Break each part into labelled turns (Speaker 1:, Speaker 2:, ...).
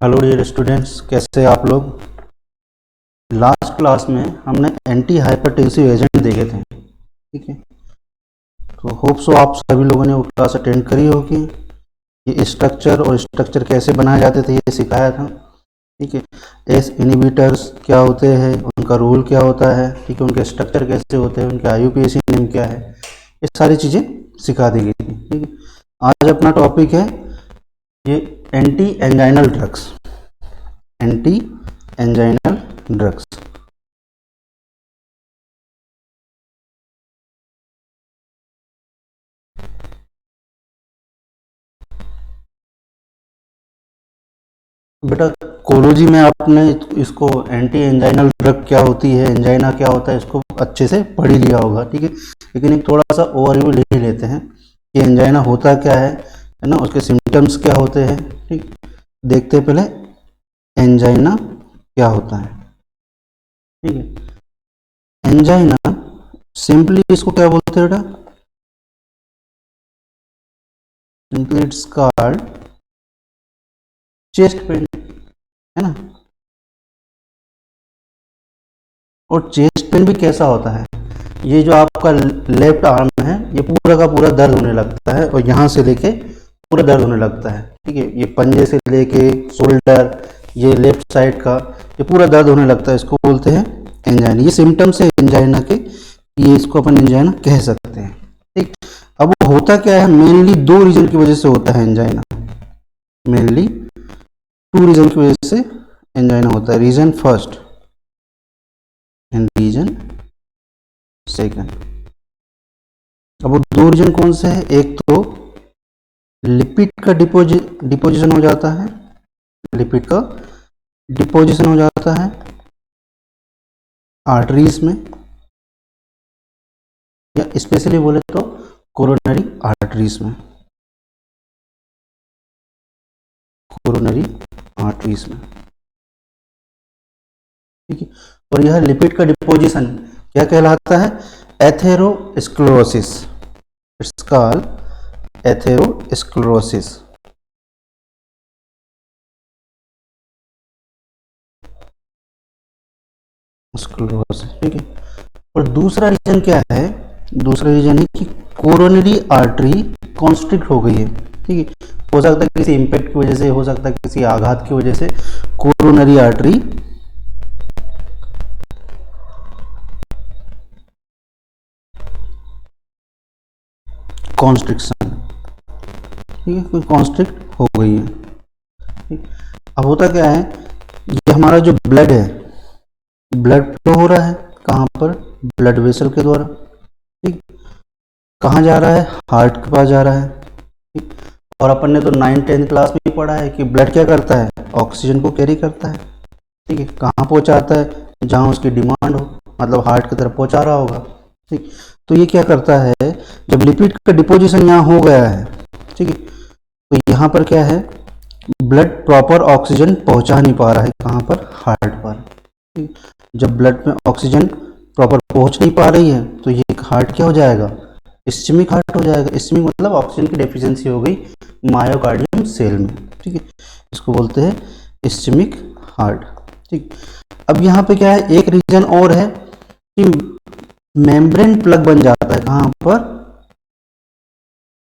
Speaker 1: Hello dear students, कैसे आप लोग। लास्ट क्लास में हमने एंटी हाइपरटेंसिव एजेंट देखे थे, ठीक है। तो होप सो आप सभी लोगों ने वो क्लास अटेंड करी होगी। ये स्ट्रक्चर और स्ट्रक्चर कैसे बनाए जाते थे ये सिखाया था, ठीक है। एस इनिबिटर्स क्या होते हैं, उनका रोल क्या होता है, ठीक है, उनके स्ट्रक्चर कैसे होते हैं, उनके IUPAC नेम क्या है, ये सारी चीज़ें सिखा दी गई थी, ठीक है। आज अपना टॉपिक है ये anti anginal drugs. Anti anginal drugs. बेटा कोरोलॉजी में आपने इसको एंटी एंजाइनल ड्रग क्या होती है, एंजाइना क्या होता है, इसको अच्छे से पढ़ ही लिया होगा, ठीक है। लेकिन एक थोड़ा सा ओवरव्यू ले लेते हैं कि एंजाइना होता क्या है ना, उसके सिम्टम्स क्या होते हैं, ठीक। देखते हैं पहले एंजाइना क्या होता है, ठीक है। एंजाइना सिंपली इसको क्या बोलते हैं बेटा, simply it's called chest pain, है ना। और चेस्ट पेन भी कैसा होता है, ये जो आपका लेफ्ट आर्म है ये पूरा का पूरा दर्द होने लगता है और यहाँ से लेके पूरा दर्द होने लगता है, ठीक है। ये पंजे से लेके शोल्डर, ये लेफ्ट साइड का ये पूरा दर्द होने लगता है, इसको बोलते हैं एंजाइना। ये सिम्टम्स है एंजाइना के, ये इसको अपन एंजाइना कह सकते हैं, ठीक। अब वो होता क्या है, मेनली दो रीजन की वजह से होता है एंजाइना, मेनली टू रीजन की वजह से एंजाइना होता है। Reason first and reason second. अब वो दो रीजन कौन से है, एक तो लिपिड का डिपोजिशन हो जाता है, लिपिड का डिपोजिशन हो जाता है आर्टरीज में, या स्पेशली बोले तो कोरोनरी आर्टरीज में, कोरोनरी आर्टरीज में, ठीक है। और यह लिपिड का डिपोजिशन क्या कहलाता है, atherosclerosis. It's called atherosclerosis. Sclerosis, ठीक है। और दूसरा रीजन क्या है, दूसरा रीजन है कि कोरोनरी आर्टरी कॉन्स्ट्रिक्ट हो गई है, ठीक है। हो सकता है किसी इम्पैक्ट की वजह से, हो सकता है किसी आघात की वजह से कोरोनरी आर्टरी कॉन्स्ट्रिक्शन, ठीक है, कोई कॉन्स्ट्रिक्ट हो गई है, ठीक। अब होता क्या है, ये हमारा जो ब्लड है, ब्लड फ्लो हो रहा है कहाँ पर, ब्लड वेसल के द्वारा, ठीक। कहाँ जा रहा है, हार्ट के पास जा रहा है, ठीक। और अपन ने तो 9th-10th क्लास में पढ़ा है कि ब्लड क्या करता है, ऑक्सीजन को कैरी करता है, ठीक है। कहाँ पहुँचाता है, जहाँ उसकी डिमांड हो, मतलब हार्ट की तरफ पहुँचा रहा होगा, ठीक। तो ये क्या करता है, जब लिपिड का डिपोजिशन यहाँ हो गया है, ठीक है, तो यहाँ पर क्या है, ब्लड प्रॉपर ऑक्सीजन पहुँचा नहीं पा रहा है, कहाँ पर, हार्ट पर, ठीक। जब ब्लड में ऑक्सीजन प्रॉपर पहुँच नहीं पा रही है तो ये हार्ट क्या हो जाएगा, इस्चेमिक हार्ट हो जाएगा। इस्चेमिक मतलब ऑक्सीजन की डेफिशिएंसी हो गई मायोकार्डियम सेल में, ठीक है। इसको बोलते हैं इस्चेमिक हार्ट, ठीक। अब यहाँ पे क्या है, एक रीजन और है कि मेम्ब्रेन प्लग बन जाता है, कहाँ पर,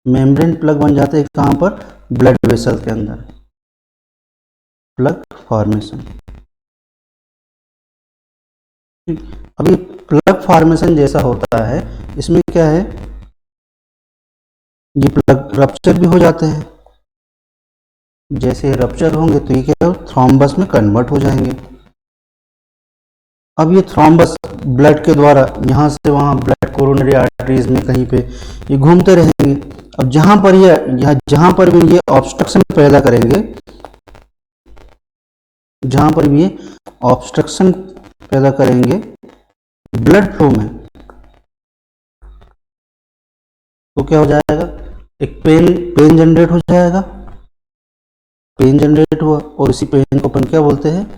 Speaker 1: मेम्ब्रेन प्लग बन जाता है कहाँ पर, ब्लड वेसल के अंदर, प्लग फॉर्मेशन, ठीक। अभी प्लग फॉर्मेशन जैसा होता है, इसमें क्या है, ये प्लग रप्चर भी हो जाते हैं, जैसे रप्चर होंगे तो ये क्या, थ्रोम्बस में कन्वर्ट हो जाएंगे। अब ये थ्रोम्बस ब्लड के द्वारा यहाँ से वहाँ ब्लड कोरोनरी आर्टरीज में कहीं पे ये घूमते रहेंगे। अब जहाँ पर ये जहाँ पर भी ये ऑब्स्ट्रक्शन पैदा करेंगे, जहाँ पर भी ये ऑब्स्ट्रक्शन पैदा करेंगे ब्लड फ्लो में, तो क्या हो जाएगा, एक पेन जनरेट हो जाएगा, पेन जनरेट हुआ और इसी पेन को अपन क्या बोलते हैं,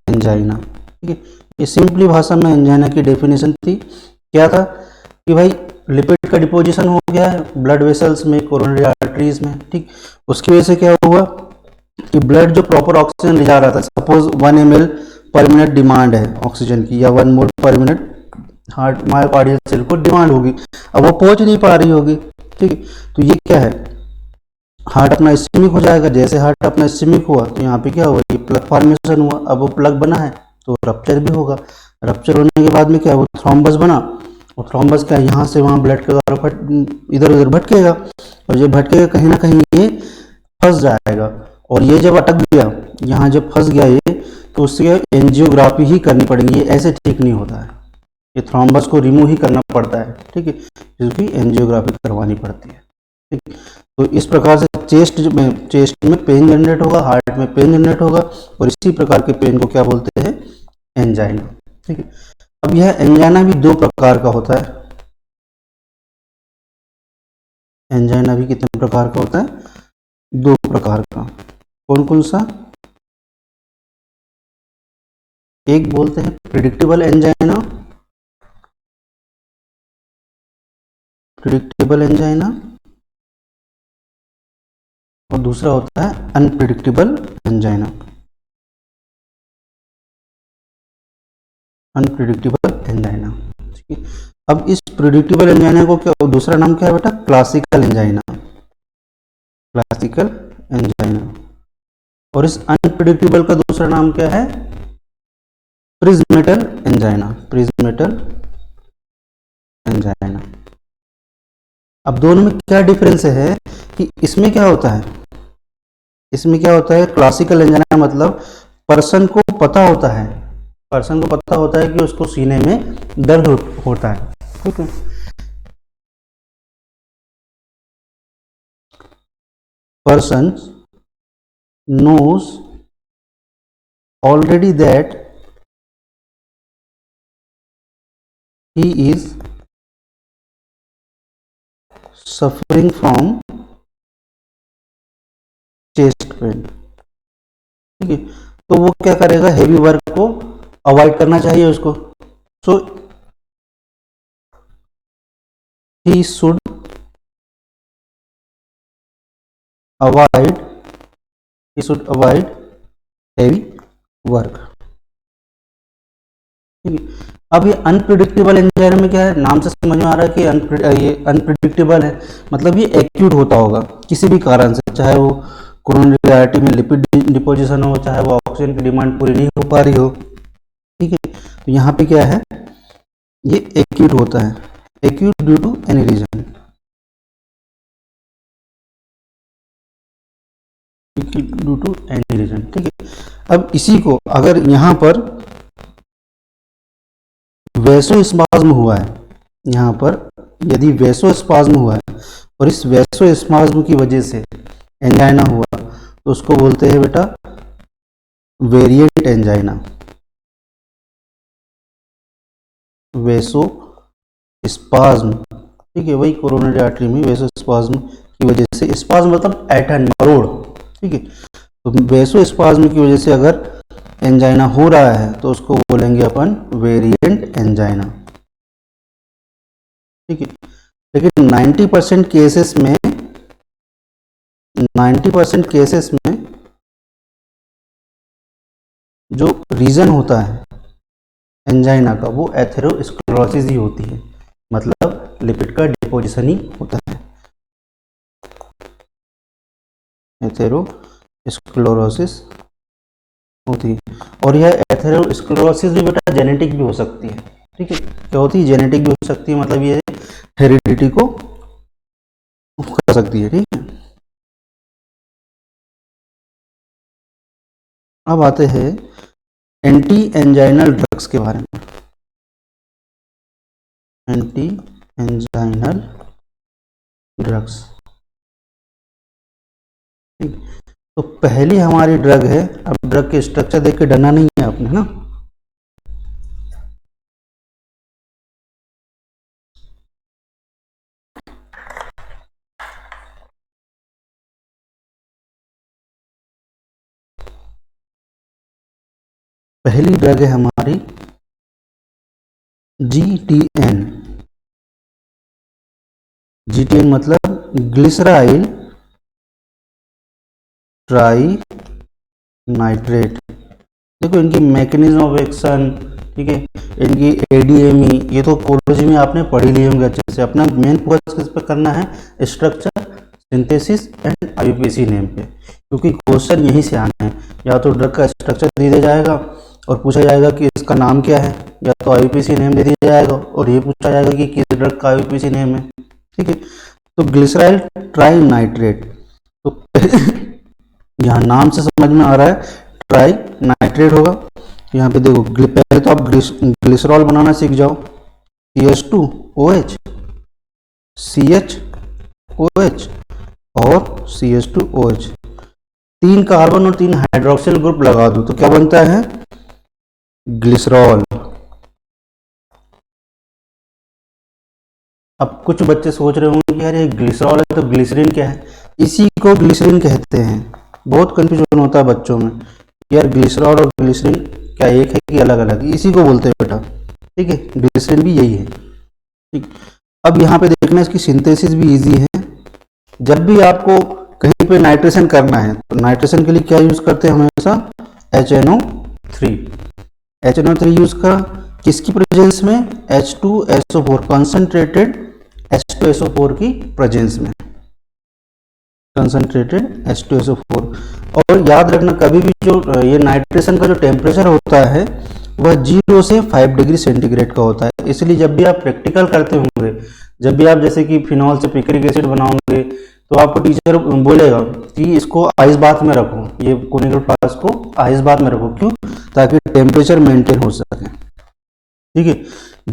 Speaker 1: एंजाइना, ठीक है। ये सिंपली भाषा में एंजाइना की डेफिनेशन थी, क्या था कि भाई लिपिड का डिपोजिशन हो गया है ब्लड वेसल्स में, कोरोनरी आर्टरीज में, ठीक। उसकी वजह से क्या हुआ कि ब्लड जो प्रॉपर ऑक्सीजन ले जा रहा था, सपोज 1 ml पर मिनट डिमांड है ऑक्सीजन की, या 1 मोल पर मिनट हार्ट मायोकार्डियल सेल को डिमांड होगी, अब वो पहुंच नहीं पा रही होगी, ठीक है। तो ये क्या है, हार्ट अपना इस्केमिक हो जाएगा। जैसे हार्ट अपना इस्केमिक हुआ तो यहाँ पे क्या हुआ, ये प्लग फॉर्मेशन हुआ। अब वो प्लग बना है तो रप्चर भी होगा। रप्चर होने के बाद में क्या, वो थ्रोम्बस बना, और थ्रोम्बस क्या, यहाँ से वहाँ ब्लड के द्वारा इधर उधर भटकेगा, और ये भटकेगा कहीं ना कहीं ये फंस जाएगा, और ये जब अटक गया, यहाँ जब फंस गया ये, तो उससे एंजियोग्राफी ही करनी पड़ेगी। ये ऐसे ठीक नहीं होता है, ये थ्रोम्बस को रिमूव ही करना पड़ता है, ठीक है, जिसकी एंजियोग्राफी करवानी पड़ती है, ठीक। तो इस प्रकार से चेस्ट में पेन जनरेट होगा, हार्ट में पेन जनरेट होगा, और इसी प्रकार के पेन को क्या बोलते हैं, एंजाइना, ठीक है। अब यह एंजाइना भी 2 प्रकार का होता है। एंजाइना भी कितने प्रकार का होता है, 2 प्रकार का। कौन कौन सा, एक बोलते हैं प्रिडिक्टेबल एंजाइना, प्रिडिक्टेबल एंजाइना, और दूसरा होता है अनप्रिडिक्टेबल एंजाइना, अनप्रिडिक्टेबल एंजाइना, ठीक है। अब इस प्रिडिक्टेबल एंजाइना को क्या, दूसरा नाम क्या है बेटा, क्लासिकल एंजाइना, क्लासिकल एंजाइना। और इस अनप्रिडिक्टेबल का दूसरा नाम क्या है, प्रिज्मेटल एंजाइना, प्रिज्मेटल एंजाइना। अब दोनों में क्या डिफरेंस है कि इसमें क्या होता है, इसमें क्या होता है, क्लासिकल एंजाइना मतलब पर्सन को पता होता है, पर्सन को पता होता है कि उसको सीने में दर्द होता है, ठीक है। Person knows already that he is suffering from chest pain, ठीक है। तो वो क्या करेगा, हेवी वर्क को अवॉइड करना चाहिए उसको। So he should avoid, he should avoid heavy work, ठीक है। अब ये अनप्रिडिक्टेबल एंजाइना में क्या है, नाम से समझ में आ रहा है कि ये अनप्रिडिक्टेबल है, मतलब ये एक्यूट होता होगा किसी भी कारण से, चाहे वो कोरोनरी आर्टरी में लिपिड डिपोजिशन हो, चाहे वो ऑक्सीजन की डिमांड पूरी नहीं हो पा रही हो, ठीक है। तो यहाँ पे क्या है, ये एक्यूट होता है, acute due to any reason, due to any reason, ठीक है। अब इसी को अगर यहाँ पर वैसोस्पाज्म हुआ है, यहाँ पर यदि वैसोस्पाज्म हुआ है और इस वैसोस्पाज्म की वजह से एंजाइना हुआ, तो उसको बोलते हैं बेटा वेरिएंट एंजाइना, वैसोस्पाज्म, ठीक है। वही कोरोनरी आर्टरी में वैसोस्पाज्म की वजह से, स्पाज्म मतलब ऐठन मरोड़, ठीक है। तो वैसोस्पाज्म की वजह से अगर एंजाइना हो रहा है तो उसको बोलेंगे अपन वेरिएंट एंजाइना, ठीक है। लेकिन 90% केसेस में, 90% केसेस में जो रीजन होता है एंजाइना का वो एथेरोस्क्लेरोसिस ही होती है, मतलब लिपिड का डिपोजिशन ही होता है, एथेरोस्क्लेरोसिस होती है। और यह एथेरोस्क्लेरोसिस भी बेटा जेनेटिक भी हो सकती है, ठीक है। क्या होती है, जेनेटिक भी हो सकती है, मतलब ये हेरिडिटी को कर सकती है, ठीक है। अब आते हैं एंटी एंजाइनल ड्रग्स के बारे में, एंटी एंजाइनल ड्रग्स, ठीक। तो पहली हमारी ड्रग है, अब ड्रग के स्ट्रक्चर देख के डरना नहीं है आपने, ना। पहली ड्रग है हमारी GTN, GTN मतलब ग्लिसराइल ट्राई नाइट्रेट। देखो इनकी मैकेनिज्म ऑफ एक्शन, ठीक है, इनकी ADME, ये तो कोरोलॉजी में आपने पढ़ी ली होंगे अच्छे से। अपना मेन फोकस किस पे करना है, structure, synthesis and IUPAC name पे, क्योंकि क्वेश्चन यहीं से आने हैं। या तो ड्रग का स्ट्रक्चर दे दिया जाएगा और पूछा जाएगा कि इसका नाम क्या है, या तो IUPAC नेम दे दिया जाएगा और ये पूछा जाएगा कि किस ड्रग का IUPAC नेम है, ठीक है। तो ग्लिसराइल ट्राई नाइट्रेट, तो यहाँ नाम से समझ में आ रहा है ट्राई नाइट्रेट होगा। यहाँ पे देखो पहले तो आप ग्लिसरॉल बनाना सीख जाओ, CH2OH, CHOH और CH2OH, 3 कार्बन और 3 हाइड्रोक्सिल ग्रुप लगा दो तो क्या बनता है, ग्लिसरॉल। अब कुछ बच्चे सोच रहे होंगे कि यार ये ग्लिसरॉल है तो ग्लिसरीन क्या है, इसी को ग्लिसरीन कहते हैं। बहुत कंफ्यूजन होता है बच्चों में, यार ग्लिसरॉल और ग्लिसरीन क्या एक है कि अलग अलग, इसी को बोलते हैं बेटा, ठीक है। ग्लिसरीन भी यही है, ठीक। अब यहाँ पे देखना इसकी सिंथेसिस भी इजी है। जब भी आपको कहीं पे नाइट्रेशन करना है तो नाइट्रेशन के लिए क्या यूज करते हैं हमेशा, HNO3। HNO3 यूज का किसकी प्रेजेंस में, H2SO4, कंसंट्रेटेड H2SO4 की प्रेजेंस में, कंसंट्रेटेड H2SO4। और याद रखना कभी भी जो ये नाइट्रेशन का जो टेम्परेचर होता है वह 0 से 5 डिग्री सेंटीग्रेड का होता है। इसलिए जब भी आप प्रैक्टिकल करते होंगे, जब भी आप जैसे कि फिनॉल से पिक्रिक एसिड बनाओगे तो आपको टीचर बोलेगा कि इसको आइस बाथ में रखो, ये कोनिकल फ्लास्क को आइस बाथ में रखो, क्यों, ताकि टेम्परेचर मेंटेन हो सके, ठीक है,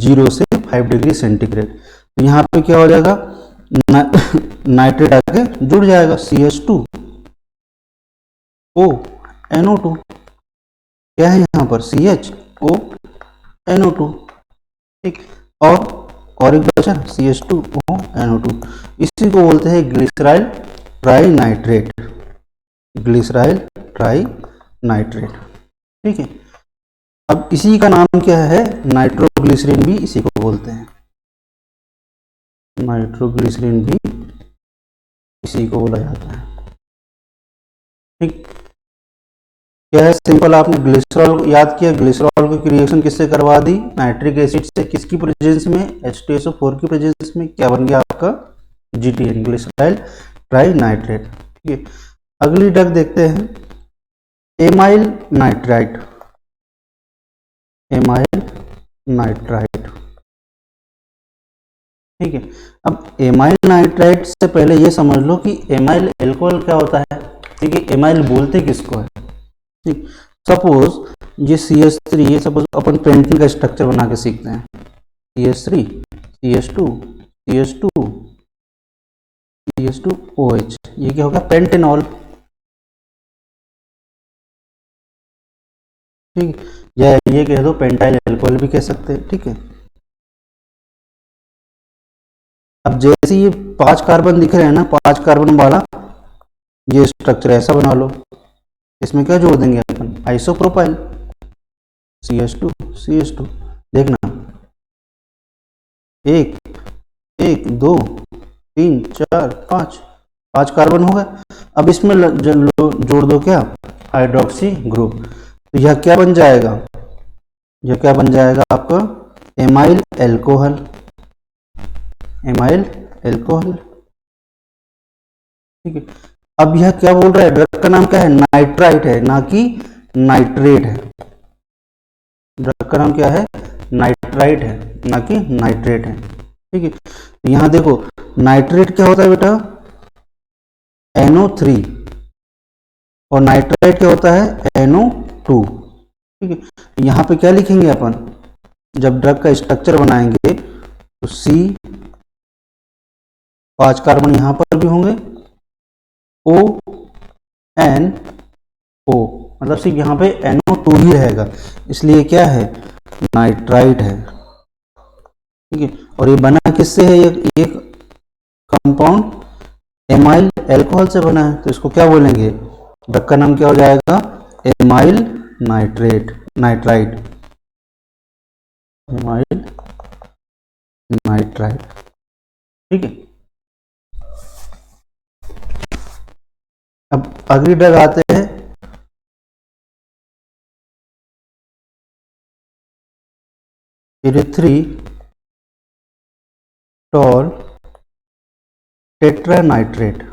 Speaker 1: 0 से 5 डिग्री सेंटीग्रेड। तो यहाँ पे क्या हो जाएगा, नाइट्रेट आके जुड़ जाएगा, CH2ONO2, क्या है यहाँ पर, CHONO2, ठीक। और एक बचा CH2ONO2, इसी को बोलते हैं glyceryl try nitrate, glyceryl try nitrate, ठीक है। अब इसी का नाम क्या है, नाइट्रोग्लिसरीन भी इसी को बोलते हैं, नाइट्रोग्लिसरीन भी इसी को बोला जाता है, ठीक। क्या है, सिंपल, आपने ग्लिसरॉल याद किया, ग्लिसरॉल की रिएक्शन किससे करवा दी, नाइट्रिक एसिड से, किसकी प्रेजेंस में, H2SO4 की प्रेजेंस में, क्या बन गया आपका, GTN, ग्लिसराइल ट्राई नाइट्रेट, ठीक है। अगली ड्रग देखते हैं, एमाइल नाइट्राइट, एमाइल नाइट्राइट, ठीक है। अब एमाइल नाइट्राइट से पहले ये समझ लो कि एमाइल एल्कोहल क्या होता है, ठीक है। एमाइल बोलते किसको है, ठीक। सपोज ये CH3, ये सपोज अपन पेंटिंग का स्ट्रक्चर बना के सीखते हैं, CH3 CH2 CH2 CH2OH, ये क्या होगा, पेंटेनॉल, ठीक, या ये कह दो पेंटाइल एल्कोहल भी कह सकते हैं, ठीक है। अब जैसे ये 5 कार्बन दिख रहे हैं ना, 5 कार्बन वाला ये स्ट्रक्चर ऐसा बना लो, इसमें क्या जोड़ देंगे अपन, आइसोप्रोपाइल, CH2 देखना, 1 1 2 3 4 5 कार्बन हो गए। अब इसमें जोड़ दो क्या, हाइड्रोक्सी ग्रुप, तो यह क्या बन जाएगा, यह क्या बन जाएगा आपका, एमाइल एल्कोहल, एमाइल एल्कोहल, ठीक है। अब यह क्या बोल रहा है, ड्रग का नाम क्या है, नाइट्राइट है, ना कि नाइट्रेट है। ड्रग का नाम क्या है, नाइट्राइट है, ना कि नाइट्रेट है, ठीक है। तो यहां देखो नाइट्रेट क्या होता है बेटा, NO3, और नाइट्राइट क्या होता है, NO2, ठीक है। यहां पे क्या लिखेंगे अपन, जब ड्रग का स्ट्रक्चर बनाएंगे तो C, 5 कार्बन यहां पर भी होंगे, ONO, मतलब सिर्फ यहाँ पे NO2 ही रहेगा, इसलिए क्या है, नाइट्राइट है, ठीक है। और ये बना किससे है, ये कंपाउंड एमाइल एल्कोहल से बना है, तो इसको क्या बोलेंगे, ड्रग का नाम क्या हो जाएगा, amyl nitrate, nitrite, amyl nitrite, ठीक है। अब अगली ड्रग आते हैं इरिथ्रिटोल टेट्रानाइट्रेट।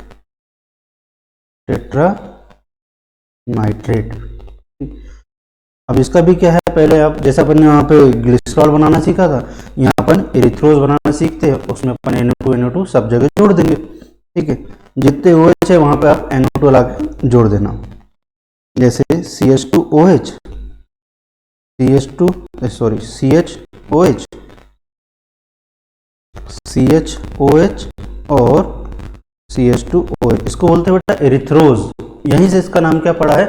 Speaker 1: अब इसका भी क्या है, पहले आप जैसा अपन ने वहाँ पे ग्लिसरॉल बनाना सीखा था, यहाँ अपन इरिथ्रोज बनाना सीखते हैं, उसमें अपन NO2 सब जगह जोड़ देंगे। ठीक है, जितने OH है वहाँ पे आप NO2 ला के जोड़ देना। जैसे CH2OH और CH2OH, इसको बोलते हैं बेटा एरिथ्रोज। यहीं से इसका नाम क्या पड़ा है,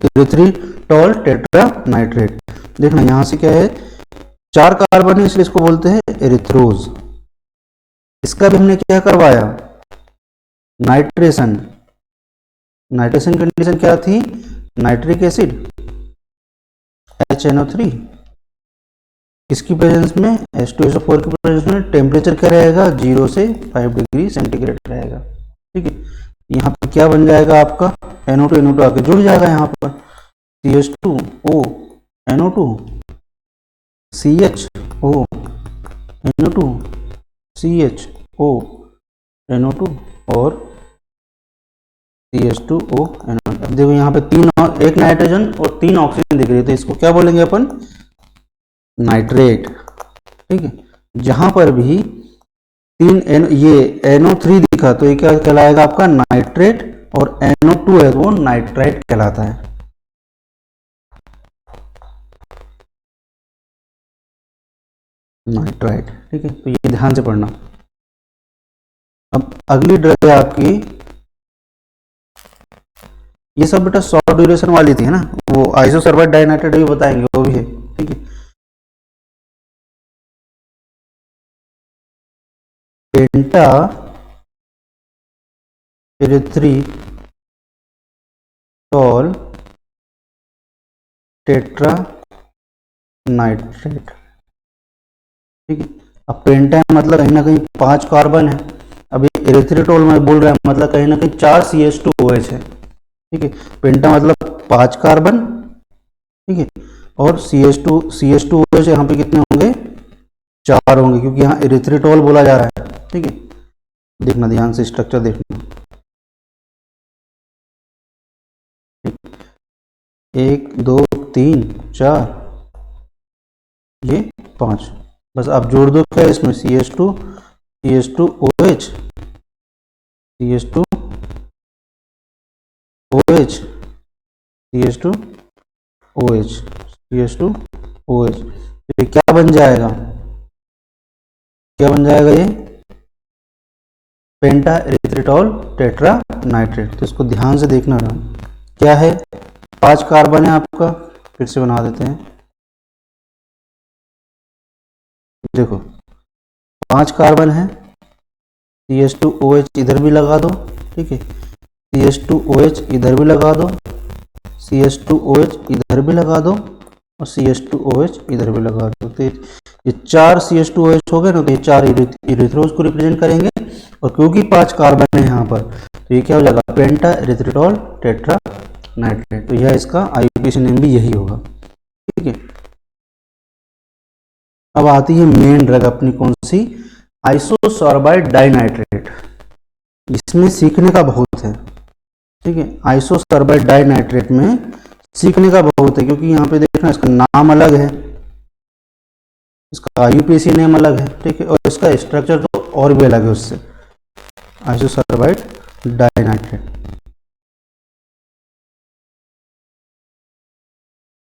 Speaker 1: इरिथ्रिटोल टेट्रानाइट्रेट। देखना यहां से क्या है, 4 कार्बन है इसलिए इसको बोलते हैं एरिथ्रोज। इसका भी हमने क्या करवाया, नाइट्रेशन कंडीशन क्या थी, नाइट्रिक एसिड HNO3, इसकी प्रेजेंस में H2SO4 की प्रेजेंस में टेम्परेचर क्या रहेगा, 0 से 5 डिग्री सेंटीग्रेड रहेगा। ठीक है, यहाँ पे क्या बन जाएगा आपका, NO2 आके जुड़ जाएगा यहाँ पर, CH2O NO2 CHO NO2 CHO NO2 और CH2O NO2। अब देखो यहाँ पे एक नाइट्रोजन और 3 ऑक्सीजन दिख रही है, तो इसको क्या बोलेंगे अपन, नाइट्रेट। ठीक है, जहां पर भी ये NO3 दिखा तो ये क्या कहलाएगा आपका, नाइट्रेट, और NO2 है तो वो नाइट्राइट कहलाता है। नाइट्राइट। ठीक है, तो ये ध्यान से पढ़ना। अब अगली ड्रग है आपकी, ये सब बेटा शॉर्ट ड्यूरेशन वाली थी है ना, वो आइसोसल्फाइड डाइनाइट्रेट भी बताएंगे, वो भी है। ठीक है, पेंटा इरिथ्रिटोल टेट्रानाइट्रेट। ठीक है, अब पेंटा मतलब कहीं ना कहीं 5 कार्बन है, अभी इरिथ्रिटोल में बोल रहा है मतलब कहीं ना कहीं 4 CH2OH है। ठीक है, पेंटा मतलब 5 कार्बन, ठीक है, और CH2OH यहाँ पे कितने होंगे, 4 होंगे, क्योंकि यहाँ इरिथ्रिटोल बोला जा रहा है। ठीक है, देखना ध्यान से स्ट्रक्चर देखना, 1 2 3 4 ये 5, बस आप जोड़ दो क्या इसमें, CH2OH CH2OH, ये क्या बन जाएगा, ये पेंटा इरिथ्रिटोल टेट्रानाइट्रेट। तो इसको ध्यान से देखना ना, क्या है, 5 कार्बन है आपका, फिर से बना देते हैं, देखो 5 कार्बन है, CH2OH इधर भी लगा दो। ठीक है, CH2OH इधर भी लगा दो, CH2OH इधर भी लगा दो, और CH2OH इधर भी लगा दो। तो ये 4 CH2OH हो गए ना, तो ये 4 इरिथ्रोज को रिप्रेजेंट करेंगे, और क्योंकि 5 कार्बन है यहाँ पर तो ये क्या हो जाएगा, पेंटा इरिथ्रिटोल टेट्रानाइट्रेट। तो यह इसका IUPAC नेम भी यही होगा। ठीक है, अब आती है मेन ड्रग अपनी, कौन सी, आइसोसोर्बाइड डाइनाइट्रेट। इसमें सीखने का बहुत है। ठीक है, आइसोसोर्बाइड डाइनाइट्रेट में सीखने का बहुत है, क्योंकि यहाँ पे देखना इसका नाम अलग है, इसका IUPAC नेम अलग है। ठीक है, और इसका स्ट्रक्चर तो और भी अलग है उससे, आइसोसोर्बाइड डाइनाइट्रेट।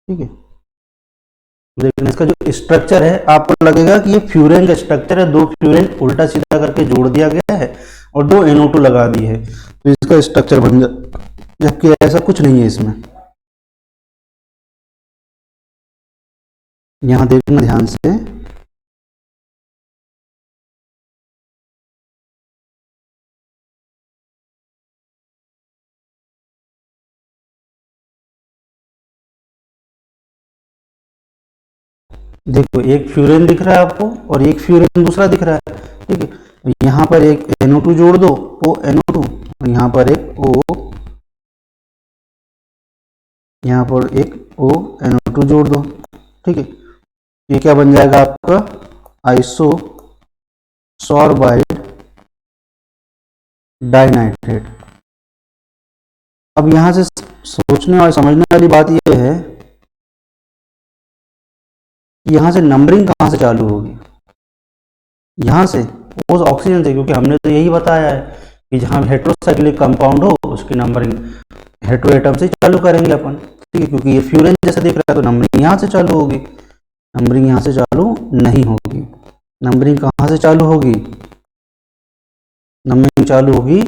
Speaker 1: ठीक है, लेकिन इसका जो स्ट्रक्चर है आपको लगेगा कि ये फ्यूरेन का स्ट्रक्चर है, 2 फ्यूरेन उल्टा सीधा करके जोड़ दिया गया है और 2 NO2 लगा दी है, तो इसका स्ट्रक्चर बन जाए, जबकि ऐसा कुछ नहीं है इसमें। यहां देखना ध्यान से, देखो एक फ्यूरेन दिख रहा है आपको और एक फ्यूरेन दूसरा दिख रहा है। ठीक है, यहाँ पर एक NO2 जोड़ दो, O NO2 और यहाँ पर एक O, यहाँ पर एक O NO2 जोड़ दो। ठीक है, ये क्या बन जाएगा आपका आइसो सॉर्बाइड डाइनाइट्रेट। अब यहां से सोचने और समझने वाली बात यह है कि यहां से नंबरिंग कहां से चालू होगी, यहां से उस ऑक्सीजन से, क्योंकि हमने तो यही बताया है कि जहां हेट्रोसाइक्लिक कंपाउंड हो उसकी नंबरिंग हेट्रो एटम से चालू करेंगे अपन। ठीक है, क्योंकि ये फ्यूरेन जैसा दिख रहा है तो नंबरिंग यहां से चालू होगी, नंबरिंग यहां से चालू नहीं होगी। नंबरिंग कहां से चालू होगी, नंबरिंग चालू होगी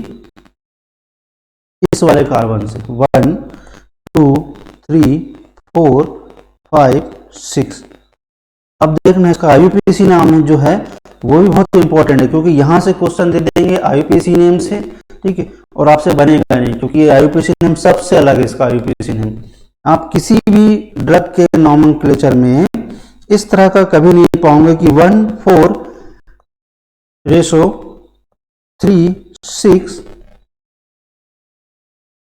Speaker 1: इस वाले कार्बन से, 1 2 3 4 5 6। अब देखना इसका आईयूपीएसी नाम जो है वो भी बहुत इंपॉर्टेंट है, क्योंकि यहां से क्वेश्चन दे देंगे आईयूपीएसी नेम से। ठीक है, और आपसे बनेगा नहीं, क्योंकि ये आईयूपीएसी नेम सबसे अलग है। इसका आईयूपीएसी नेम आप किसी भी ड्रग के नॉमेनक्लेचर में इस तरह का कभी नहीं पाओगे कि 1:4:3:6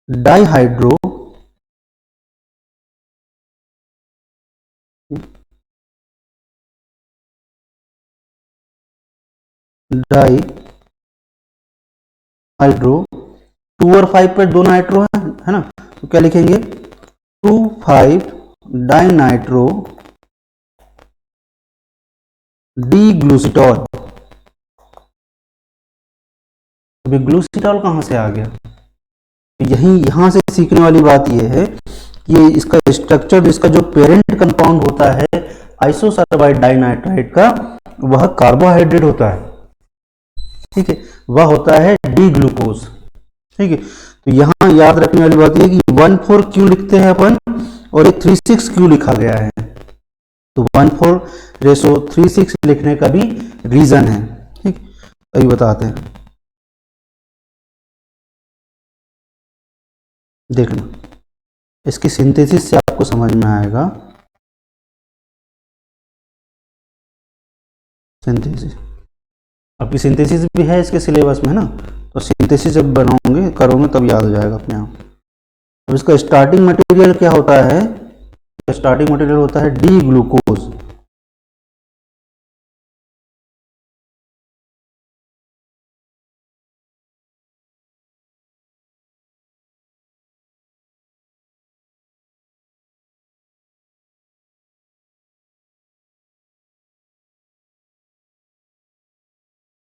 Speaker 1: डाइहाइड्रो हाइड्रो 2 और 5 पर 2 नाइट्रो है ना, तो क्या लिखेंगे 2,5 डाइनाइट्रो डी ग्लूसिटॉल। अभी ग्लूसिटॉल कहां से आ गया, यहां से सीखने वाली बात यह है कि इसका स्ट्रक्चर, इसका जो पेरेंट कंपाउंड होता है आइसोसल्फाइड डाइनाइट्राइट का, वह कार्बोहाइड्रेट होता है। ठीक है, वह होता है डी ग्लूकोज। ठीक है, तो यहां याद रखने वाली बात यह कि 1,4 क्यों लिखते हैं अपन और ये 3,6 क्यों लिखा गया है, तो 1:4:3:6 लिखने का भी रीजन है। ठीक, अभी बताते हैं, देखना इसकी सिंथेसिस से आपको समझ में आएगा। सिंथेसिस, आपकी सिंथेसिस भी है इसके सिलेबस में ना, तो सिंथेसिस जब बनाओगे करोगे तब याद हो जाएगा अपने आप। अब इसका स्टार्टिंग मटेरियल क्या होता है, स्टार्टिंग मटेरियल होता है डी ग्लूकोज।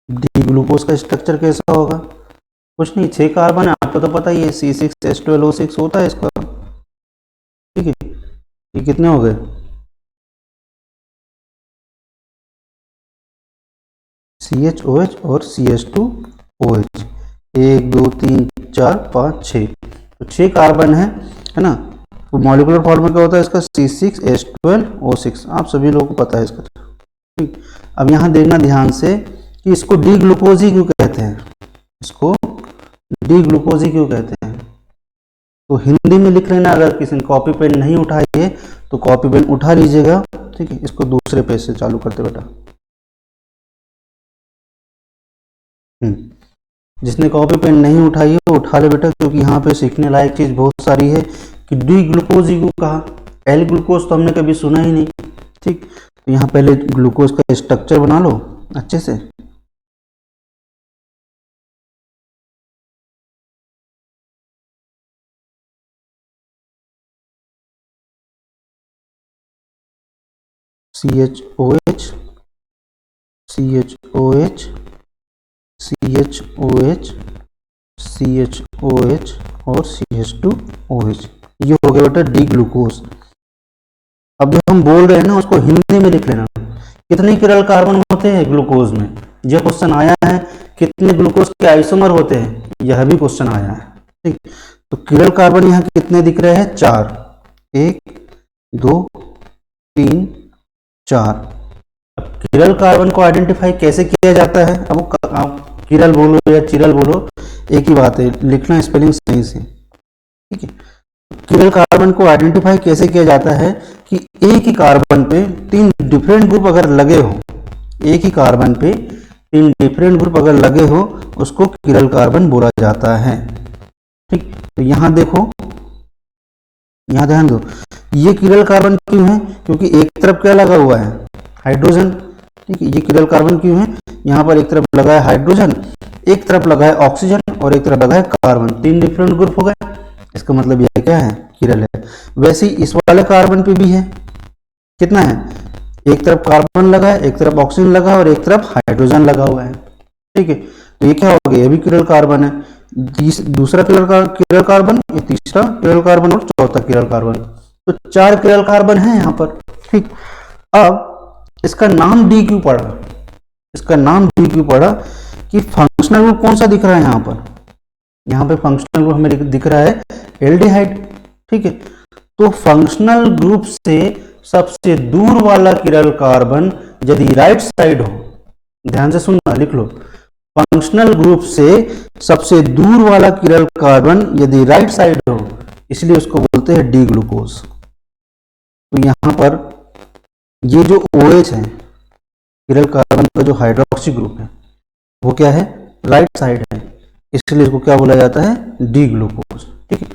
Speaker 1: डी ग्लूकोज का स्ट्रक्चर कैसा होगा, कुछ नहीं, 6 कार्बन है, आपको तो पता ही है, C6H12O6 होता है इसका। ठीक है, ये कितने हो गए, CHOH और CH2OH, 1 2 3 4 5 6, तो 6 कार्बन है ना। तो मॉलिक्यूलर फॉर्मूला क्या होता है इसका, C6H12O6, आप सभी लोगों को पता है इसका। ठीक, अब यहाँ देखना ध्यान से कि इसको डी ग्लूकोज ही क्यों कहते हैं, इसको डी ग्लूकोज ही क्यों कहते हैं, तो हिंदी में लिख लेना। अगर किसी ने कॉपी पेन नहीं उठाई है तो कॉपी पेन उठा लीजिएगा। ठीक है, इसको दूसरे पेज से चालू करते बेटा। जिसने कॉपी पेन नहीं उठाई है वो उठा ले बेटा, क्योंकि यहाँ पे सीखने लायक चीज बहुत सारी है कि डी ग्लूकोज ही क्यों कहा, एल ग्लूकोज तो हमने कभी सुना ही नहीं। ठीक, तो यहाँ पहले ग्लूकोज का स्ट्रक्चर बना लो अच्छे से। CHOH CHOH CHOH CHOH और CH2OH, ये हो गया बेटा डी ग्लूकोज। अब जो हम बोल रहे हैं ना उसको हिंदी में लिख लेना, कितने किरल कार्बन होते हैं ग्लूकोज में, यह क्वेश्चन आया है। कितने ग्लूकोज के आइसोमर होते हैं, यह भी क्वेश्चन आया है। ठीक, तो किरल कार्बन यहाँ कितने दिख रहे हैं, 4, 1 2 3 4। अब किरल कार्बन को आइडेंटिफाई कैसे किया जाता है, अब आप किरल बोलो या चिरल बोलो एक ही बात है, लिखना स्पेलिंग सही से। ठीक है, किरल कार्बन को आइडेंटिफाई कैसे किया जाता है कि एक ही कार्बन पे 3 डिफरेंट ग्रुप अगर लगे हो, एक ही कार्बन पे तीन डिफरेंट ग्रुप अगर लगे हो उसको किरल कार्बन बोला जाता है। ठीक, तो यहाँ देखो, यहाँ ध्यान दो, ये किरल कार्बन क्यों है? क्योंकि एक तरफ क्या लगा हुआ है? हाइड्रोजन। ठीक है, ये किरल कार्बन क्यों है? यहाँ पर एक तरफ लगा है हाइड्रोजन, एक तरफ लगा है ऑक्सीजन और एक तरफ लगा है कार्बन, तीन डिफरेंट ग्रुप हो गए। इसका मतलब यह क्या है? किरल है। वैसे ही इस वाले कार्बन पे भी है, कितना है? एक तरफ कार्बन लगा है, एक तरफ ऑक्सीजन लगा है और एक तरफ हाइड्रोजन लगा हुआ है। ठीक है, तो ये क्या हो गया? ये भी किरल कार्बन है। दूसरा किरल कार्बन, ये तीसरा किरल कार्बन और चौथा किरल कार्बन, तो चार किरल कार्बन है यहाँ पर। ठीक, अब इसका नाम डी क्यों पड़ा? इसका नाम डी क्यों पड़ा कि फंक्शनल ग्रुप कौन सा दिख रहा है यहाँ पर? यहाँ पे फंक्शनल ग्रुप हमें दिख रहा है एल्डिहाइड। ठीक है, तो फंक्शनल ग्रुप से सबसे दूर वाला किरल कार्बन यदि राइट साइड हो, ध्यान से सुनना, लिख लो, फंक्शनल ग्रुप से सबसे दूर वाला किरल कार्बन यदि राइट साइड हो, इसलिए उसको बोलते हैं डी ग्लूकोज। तो यहां पर ये जो OH है, किरल कार्बन का जो हाइड्रोक्सी ग्रुप है, वो क्या है? राइट साइड है, इसलिए इसको क्या बोला जाता है? D glucose. ठीक है,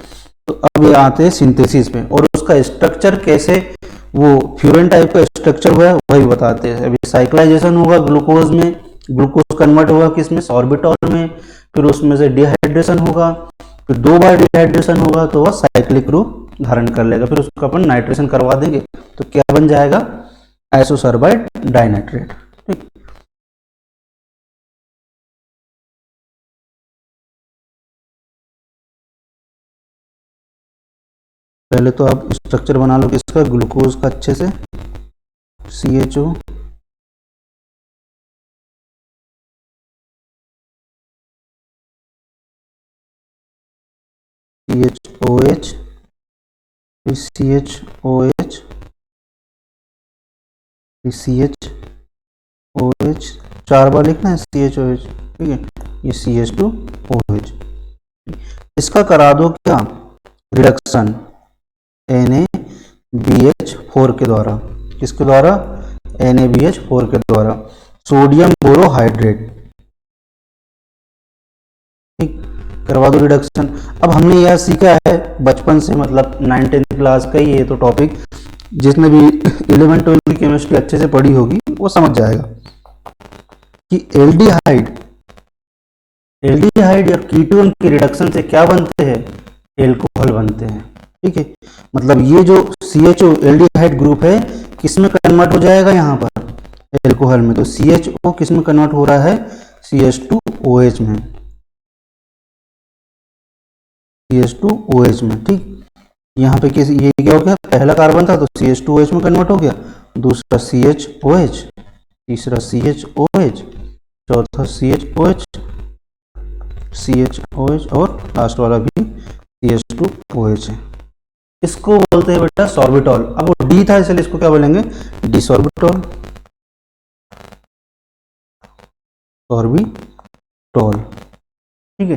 Speaker 1: तो अब ये आते हैं सिंथेसिस में, और उसका स्ट्रक्चर कैसे, वो फ्यूरन टाइप का स्ट्रक्चर हुआ है वही बताते हैं। अभी साइक्लाइजेशन होगा ग्लूकोज में, ग्लूकोज कन्वर्ट होगा किसमें? सॉर्बिटॉल में, फिर उसमें से डिहाइड्रेशन होगा, फिर दो बार डिहाइड्रेशन होगा तो वह साइक्लिक रूप धारण कर लेगा, फिर उसको अपन नाइट्रेशन करवा देंगे तो क्या बन जाएगा? आइसोसर्बाइड डाइनाइट्रेट। ठीक, पहले तो आप स्ट्रक्चर बना लो किसका? ग्लूकोज का अच्छे से। CHO, CHOH, फिर CHOH, फिर CHOH, चार बार लिखना है CHOH। ठीक है, ये CH2OH। इसका करा दो क्या? रिडक्शन NaBH4 के द्वारा। किसके द्वारा? NaBH4 के द्वारा, सोडियम बोरोहाइड्रेट। ठीक, करवा दो रिडक्शन। अब हमने यह सीखा है बचपन से, मतलब 9th क्लास का ही ये तो टॉपिक, जिसने भी 11th-12th की केमिस्ट्री अच्छे से पढ़ी होगी वो समझ जाएगा कि एल्डिहाइड या कीटोन के रिडक्शन से क्या बनते हैं? एल्कोहल बनते हैं। ठीक है, मतलब ये जो CHO एल्डिहाइड ग्रुप है किस में कन्वर्ट हो जाएगा? यहाँ पर एल्कोहल में। तो CHO किस में कन्वर्ट हो रहा है? CH2OH में, CH2OH में। ठीक, यहाँ पे किस, ये क्या हो गया? पहला कार्बन था तो CH2OH में कन्वर्ट हो गया, दूसरा CHOH, तीसरा CHOH, चौथा CHOH और लास्ट वाला भी CH2OH है। इसको बोलते हैं बेटा सॉर्बिटॉल। अब वो डी था इसलिए इसको क्या बोलेंगे? डिसॉर्बिटॉल, सॉर्बिटॉल। ठीक है,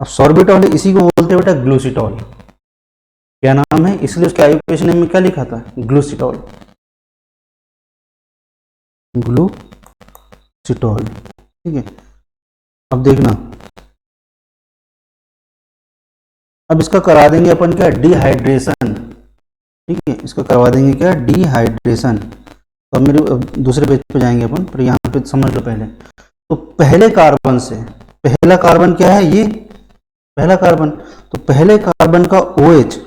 Speaker 1: अब सॉर्बिटॉल इसी को बोलते हैं बेटा ग्लूसिटॉल। क्या नाम है? इसलिए उसके आईयूपीएसी नेम में क्या लिखा था? ग्लूसिटॉल, ग्लूसिटॉल। ठीक है, अब देखना, अब इसका करा देंगे अपन क्या? डिहाइड्रेशन। ठीक है, इसका करवा देंगे क्या? डिहाइड्रेशन। तो अब मेरे दूसरे पेज पे जाएंगे अपन, पर यहाँ पे समझ लो पहले। तो पहले कार्बन से, पहला कार्बन क्या है? ये पहला कार्बन, तो पहले कार्बन का OH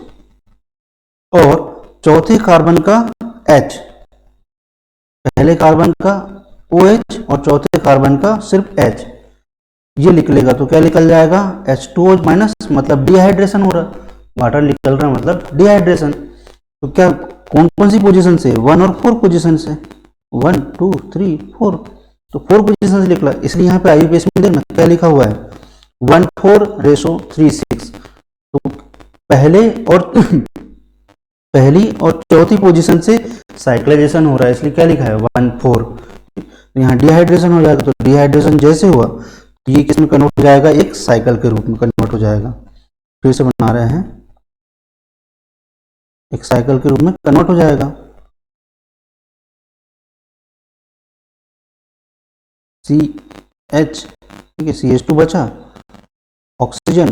Speaker 1: और चौथे कार्बन का H, पहले कार्बन का OH और चौथे कार्बन का सिर्फ H, ये लिख लेगा तो क्या निकल जाएगा? H2O माइनस, मतलब डिहाइड्रेशन हो रहा, वाटर निकल रहा मतलब डिहाइड्रेशन। तो क्या कौन कौन सी पोजीशन से? 1 और 4 पोजीशन से, 1 2 3 4, तो 4 पोजीशन से निकला, इसलिए यहाँ पे आईयूपीएस में देखना क्या लिखा हुआ है? 1:4:3:6। तो पहले और पहली और चौथी पोजीशन से साइक्लाइजेशन हो रहा है, इसलिए क्या लिखा है? 1:4। तो यहाँ डिहाइड्रेशन हो जाएगा, तो डिहाइड्रेशन जैसे हुआ तो ये किस में कन्वर्ट हो जाएगा? एक साइकिल के रूप में कन्वर्ट हो जाएगा। फिर से बना रहे हैं, एक साइकिल के रूप में कन्वर्ट हो जाएगा। H, ठीक है, CH2 बचा, ऑक्सीजन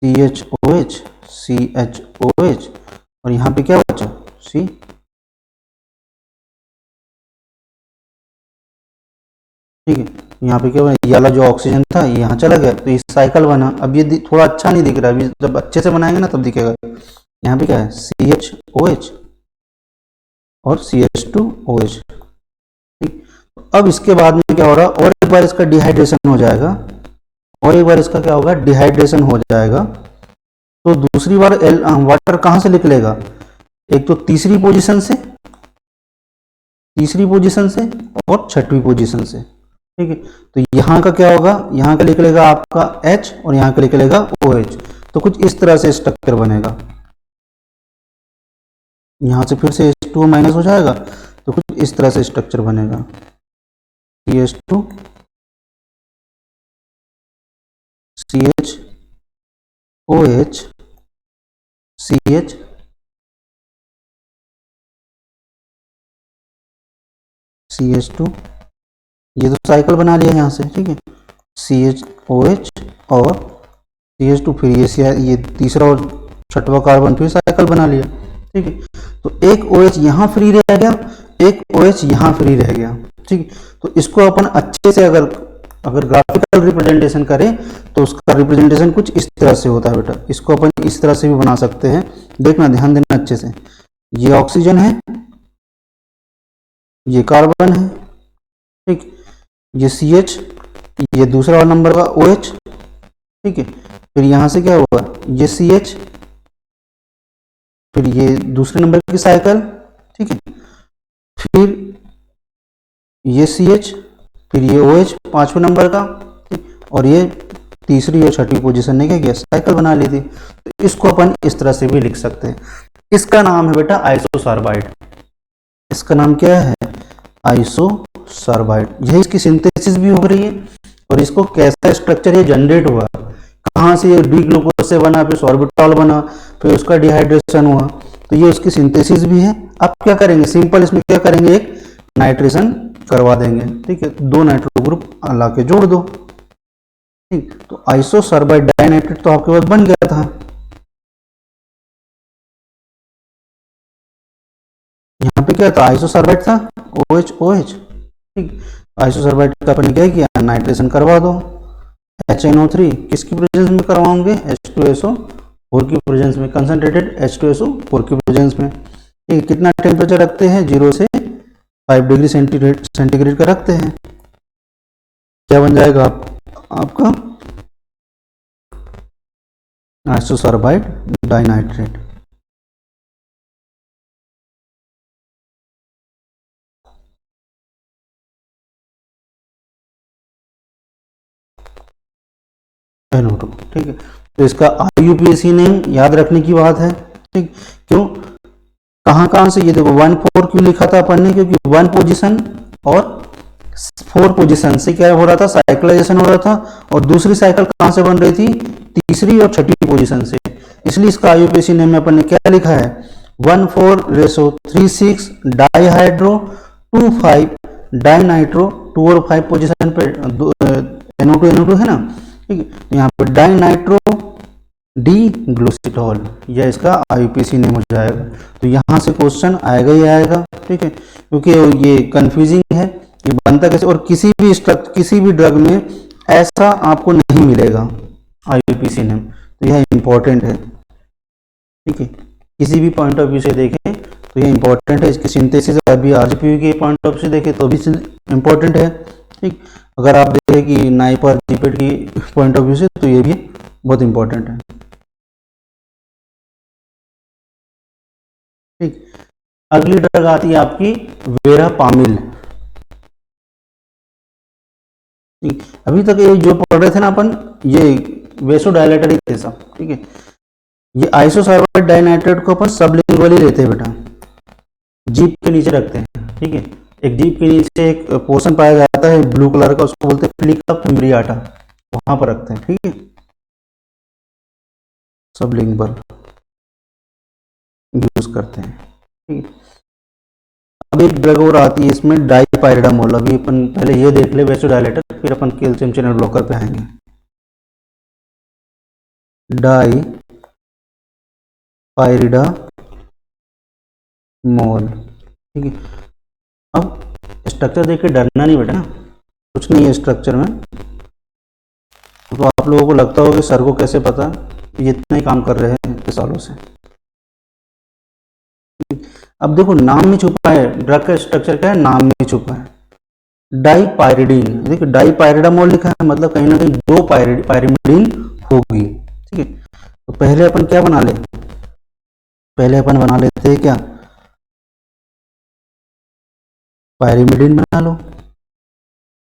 Speaker 1: CHOH, CHOH, और यहाँ पे क्या बचा, C, ठीक है। यहाँ पे क्या बना, ये वाला जो ऑक्सीजन था ये यहाँ चला गया, तो ये साइकिल बना। अब ये थोड़ा अच्छा नहीं दिख रहा, अभी जब अच्छे से बनाएंगे ना तब दिखेगा। यहाँ पे क्या है, CHOH और CH2OH, ठीक। अब इसके बाद में क्या हो रहा, और एक बार इसका डिहाइड्रेशन हो जाएगा, और एक बार इसका क्या होगा, डिहाइड्रेशन हो जाएगा। तो दूसरी बार वाटर कहाँ से निकलेगा, एक तो तीसरी पोजीशन से, और छठवीं पोजीशन से, ठीक है। तो यहाँ का क्या होगा, यहाँ का निकलेगा आपका H और यहाँ का निकलेगा OH। तो कुछ इस तरह से स्ट्रक्चर बनेगा, यहाँ से फिर से H2O माइनस हो जाएगा, तो कुछ इस तरह से स्ट्रक्चर बनेगा, CH2 CHOH CH CH2, ये तो साइकिल बना लिया यहाँ से, ठीक है, CHOH और CH2, फिर ये तीसरा और छठवा कार्बन फिर साइकिल बना लिया, ठीक है। तो एक OH यहाँ फ्री रह गया, एक OH यहाँ फ्री रह गया, ठीक है। तो इसको अपन अच्छे से अगर ग्राफिकल रिप्रेजेंटेशन करें तो उसका रिप्रेजेंटेशन कुछ इस तरह से होता है बेटा। इसको अपन इस तरह से भी बना सकते हैं, देखना, ध्यान देना अच्छे से। ये ऑक्सीजन है, ये कार्बन है, ठीक, ये CH, ये दूसरा नंबर का OH, ठीक है। फिर यहां से क्या हुआ, ये CH, फिर ये दूसरे नंबर की साइकिल, ठीक है, फिर ये CH, फिर ये OH पांचवें नंबर का, ठीक, और ये तीसरी और छठी पोजीशन ने क्या किया, साइकिल बना ली थी। तो इसको अपन इस तरह से भी लिख सकते हैं। इसका नाम है बेटा आइसोसर्बाइड। इसका नाम क्या है, आइसोसर्बाइड। यही इसकी सिंथेसिस भी हो रही है, और इसको कैसा स्ट्रक्चर ये जनरेट हुआ, कहाँ से ये डी ग्लूकोज से बना, फिर सॉर्बिटॉल बना, फिर उसका डिहाइड्रेशन हुआ, तो ये उसकी सिंथेसिस भी है। अब क्या करेंगे, सिंपल इसमें क्या करेंगे, एक नाइट्रेशन करवा देंगे, ठीक है, 2 नाइट्रो ग्रुप ला के जोड़ दो, ठीक। तो आइसोसर्बाइड डाइनाइट्रेट तो आपके पास बन गया था। यहाँ पे क्या था, आइसोसर्बाइड था, OH OH, ठीक। आइसोसर्बाइड का अपन क्या किया, नाइट्रेशन करवा दो। HNO3 किसकी प्रेजेंस में करवाओगे, H2SO4 की प्रेजेंस में, कंसंट्रेटेड H2SO4 की प्रेजेंस में, ठीक। कितना टेम्परेचर रखते हैं, 0 से 5 डिग्री सेंटीग्रेड का रखते हैं। क्या बन जाएगा आपका आइसोसर्बाइड डाइनाइट्रेट। NO2, ठीक है। तो इसका IUPAC नेम याद रखने की बात है, ठीक। क्यों, कहाँ से, ये देखो 1,4 क्यों लिखा था अपन ने, क्योंकि 1 पोजीशन और 4 पोजीशन से क्या हो रहा था, साइक्लाइजेशन हो रहा था, और दूसरी साइकिल कहाँ से बन रही थी, तीसरी और छठी पोजीशन से। इसलिए इसका IUPAC नेम में अपन ने क्या लिखा है, 1,4:36 डाईहाइड्रो 2,5 डाइनाइट्रो, 2 और 5 पोजीशन पे NO2 है ना, ठीक है। यहाँ पर डाइनाइट्रो डी ग्लूसिटॉल, यह इसका IUPAC नेम हो जाएगा। तो यहाँ से क्वेश्चन आएगा ही आएगा, ठीक है, क्योंकि ये कंफ्यूजिंग है, ये बनता कैसे, और किसी भी ड्रग में ऐसा आपको नहीं मिलेगा IUPAC नेम, तो यह इंपॉर्टेंट है, ठीक है। किसी भी पॉइंट ऑफ व्यू से देखें तो यह इंपॉर्टेंट है। इसकी सिंथेसिस अभी RGPV के पॉइंट ऑफ व्यू से देखें तो भी इंपॉर्टेंट है, ठीक। अगर आप देखें कि नाइप और जीपेट की पॉइंट ऑफ व्यू से तो ये भी बहुत इंपॉर्टेंट है, ठीक। अगली ड्रग आती है आपकी वेरापामिल, ठीक। अभी तक ये जो पढ़ रहे थे ना अपन, ये वेसोडायलेटर ही थे सब, ठीक है। ये आइसोसर्बाइड डाइनाइट्रेट को अपन सबलिंगुअली लेते हैं बेटा, जीभ के नीचे रखते हैं, ठीक है। एक जीभ के नीचे एक पोर्शन पाया जाता है ब्लू कलर का, उसको बोलते हैं फ्लिका फिम्ब्रियाटा, वहां पर रखते हैं, ठीक है, सबलिंगुअल यूज करते हैं, ठीक है। अब एक ड्रग और आती है इसमें, डाइक्लोफिनेक डाइपाइरिडामोल। अभी अपन पहले ये देख ले वेसोडाइलेटर, फिर अपन कैल्शियम चैनल ब्लॉकर पे आएंगे। डाइपाइरिडामोल, ठीक है। अब स्ट्रक्चर देख के डरना नहीं बेटा, कुछ नहीं है स्ट्रक्चर में। तो आप लोगों को लगता होगा कि सर को कैसे पता, ये इतना ही काम कर रहे हैं इतने सालों से। अब देखो नाम में छुपा है, ड्रग का स्ट्रक्चर क्या है, नाम में छुपा है। डाइपाइरिडीन, देखो डाइपाइरिडामोल लिखा है, मतलब कहीं ना कहीं दो पायरिमिडीन होगी, ठीक है। तो पहले अपन क्या बना ले, पहले अपन बना लेते हैं क्या, पायरिमिडीन बना लो।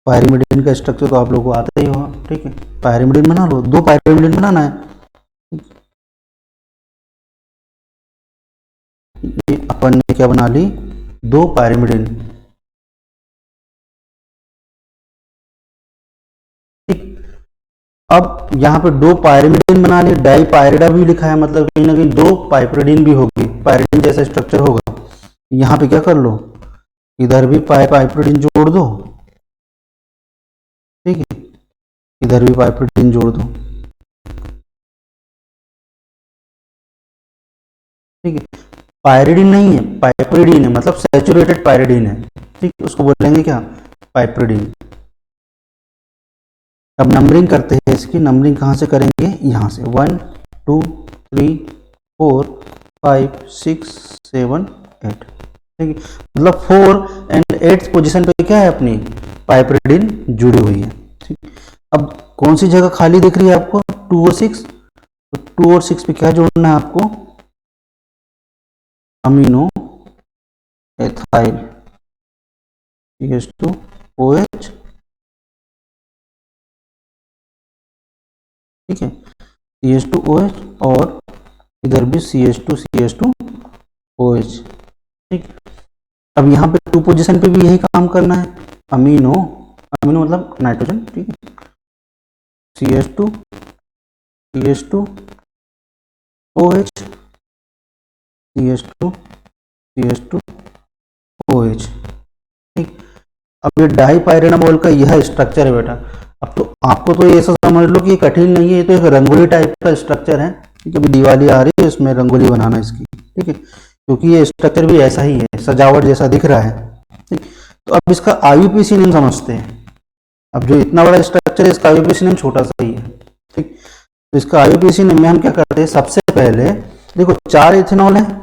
Speaker 1: पायरिमिडीन का स्ट्रक्चर तो आप लोगों को आता ही होगा, ठीक है। पायरिमिडीन बना लो, दो पायरिमिडीन बनाना है। ये अपन ने क्या बना ली, दो पायरिमिडीन, ठीक। अब यहाँ पे दो पायरिमिडीन बना लिए, डाइपाइरिडा भी लिखा है, मतलब कहीं ना कहीं दो पाइपरिडीन भी होगी, पायरिडीन जैसा स्ट्रक्चर होगा। यहाँ पे क्या कर लो, इधर भी पाइपरिडीन जोड़ दो, ठीक है, इधर भी पाइपरिडीन जोड़ दो, ठीक है। पायरिडीन नहीं है, पाइपरिडीन है, मतलब सैचुरेटेड पायरिडीन है, ठीक, उसको बोलेंगे क्या, पाइपरिडीन। अब नंबरिंग करते हैं इसकी, नंबरिंग कहाँ से करेंगे, यहाँ से 1 2 3 4 5 6 7 8, ठीक है। मतलब 4 एंड 8 पोजीशन पे क्या है अपनी पाइपरिडीन जुड़ी हुई है, ठीक। अब कौन सी जगह खाली दिख रही है आपको, 2 और 6, तो 2 और 6 पे क्या जोड़ना है आपको, अमीनो एथाइल CH2OH, ठीक है, CH2OH, और इधर भी CH2OH, ठीक। अब यहाँ पे 2 पोजीशन पे भी यही काम करना है, अमीनो, अमीनो मतलब नाइट्रोजन, ठीक है, CH2OH, CH2OH, ठीक। अब ये डाइपाइरिडामोल का यह स्ट्रक्चर है बेटा। अब तो आपको तो ऐसा समझ लो कि ये कठिन नहीं है, ये तो एक रंगोली टाइप का स्ट्रक्चर है, ठीक है। अभी दिवाली आ रही है, इसमें रंगोली बनाना इसकी, ठीक है, क्योंकि ये स्ट्रक्चर भी ऐसा ही है, सजावट जैसा दिख रहा है, ठीक। तो अब इसका IUPAC नेम समझते हैं। अब जो इतना बड़ा स्ट्रक्चर है, इसका IUPAC नेम छोटा सा ही है, ठीक। तो इसका IUPAC नेम में हम क्या करते हैं, सबसे पहले देखो 4 इथेनॉल है,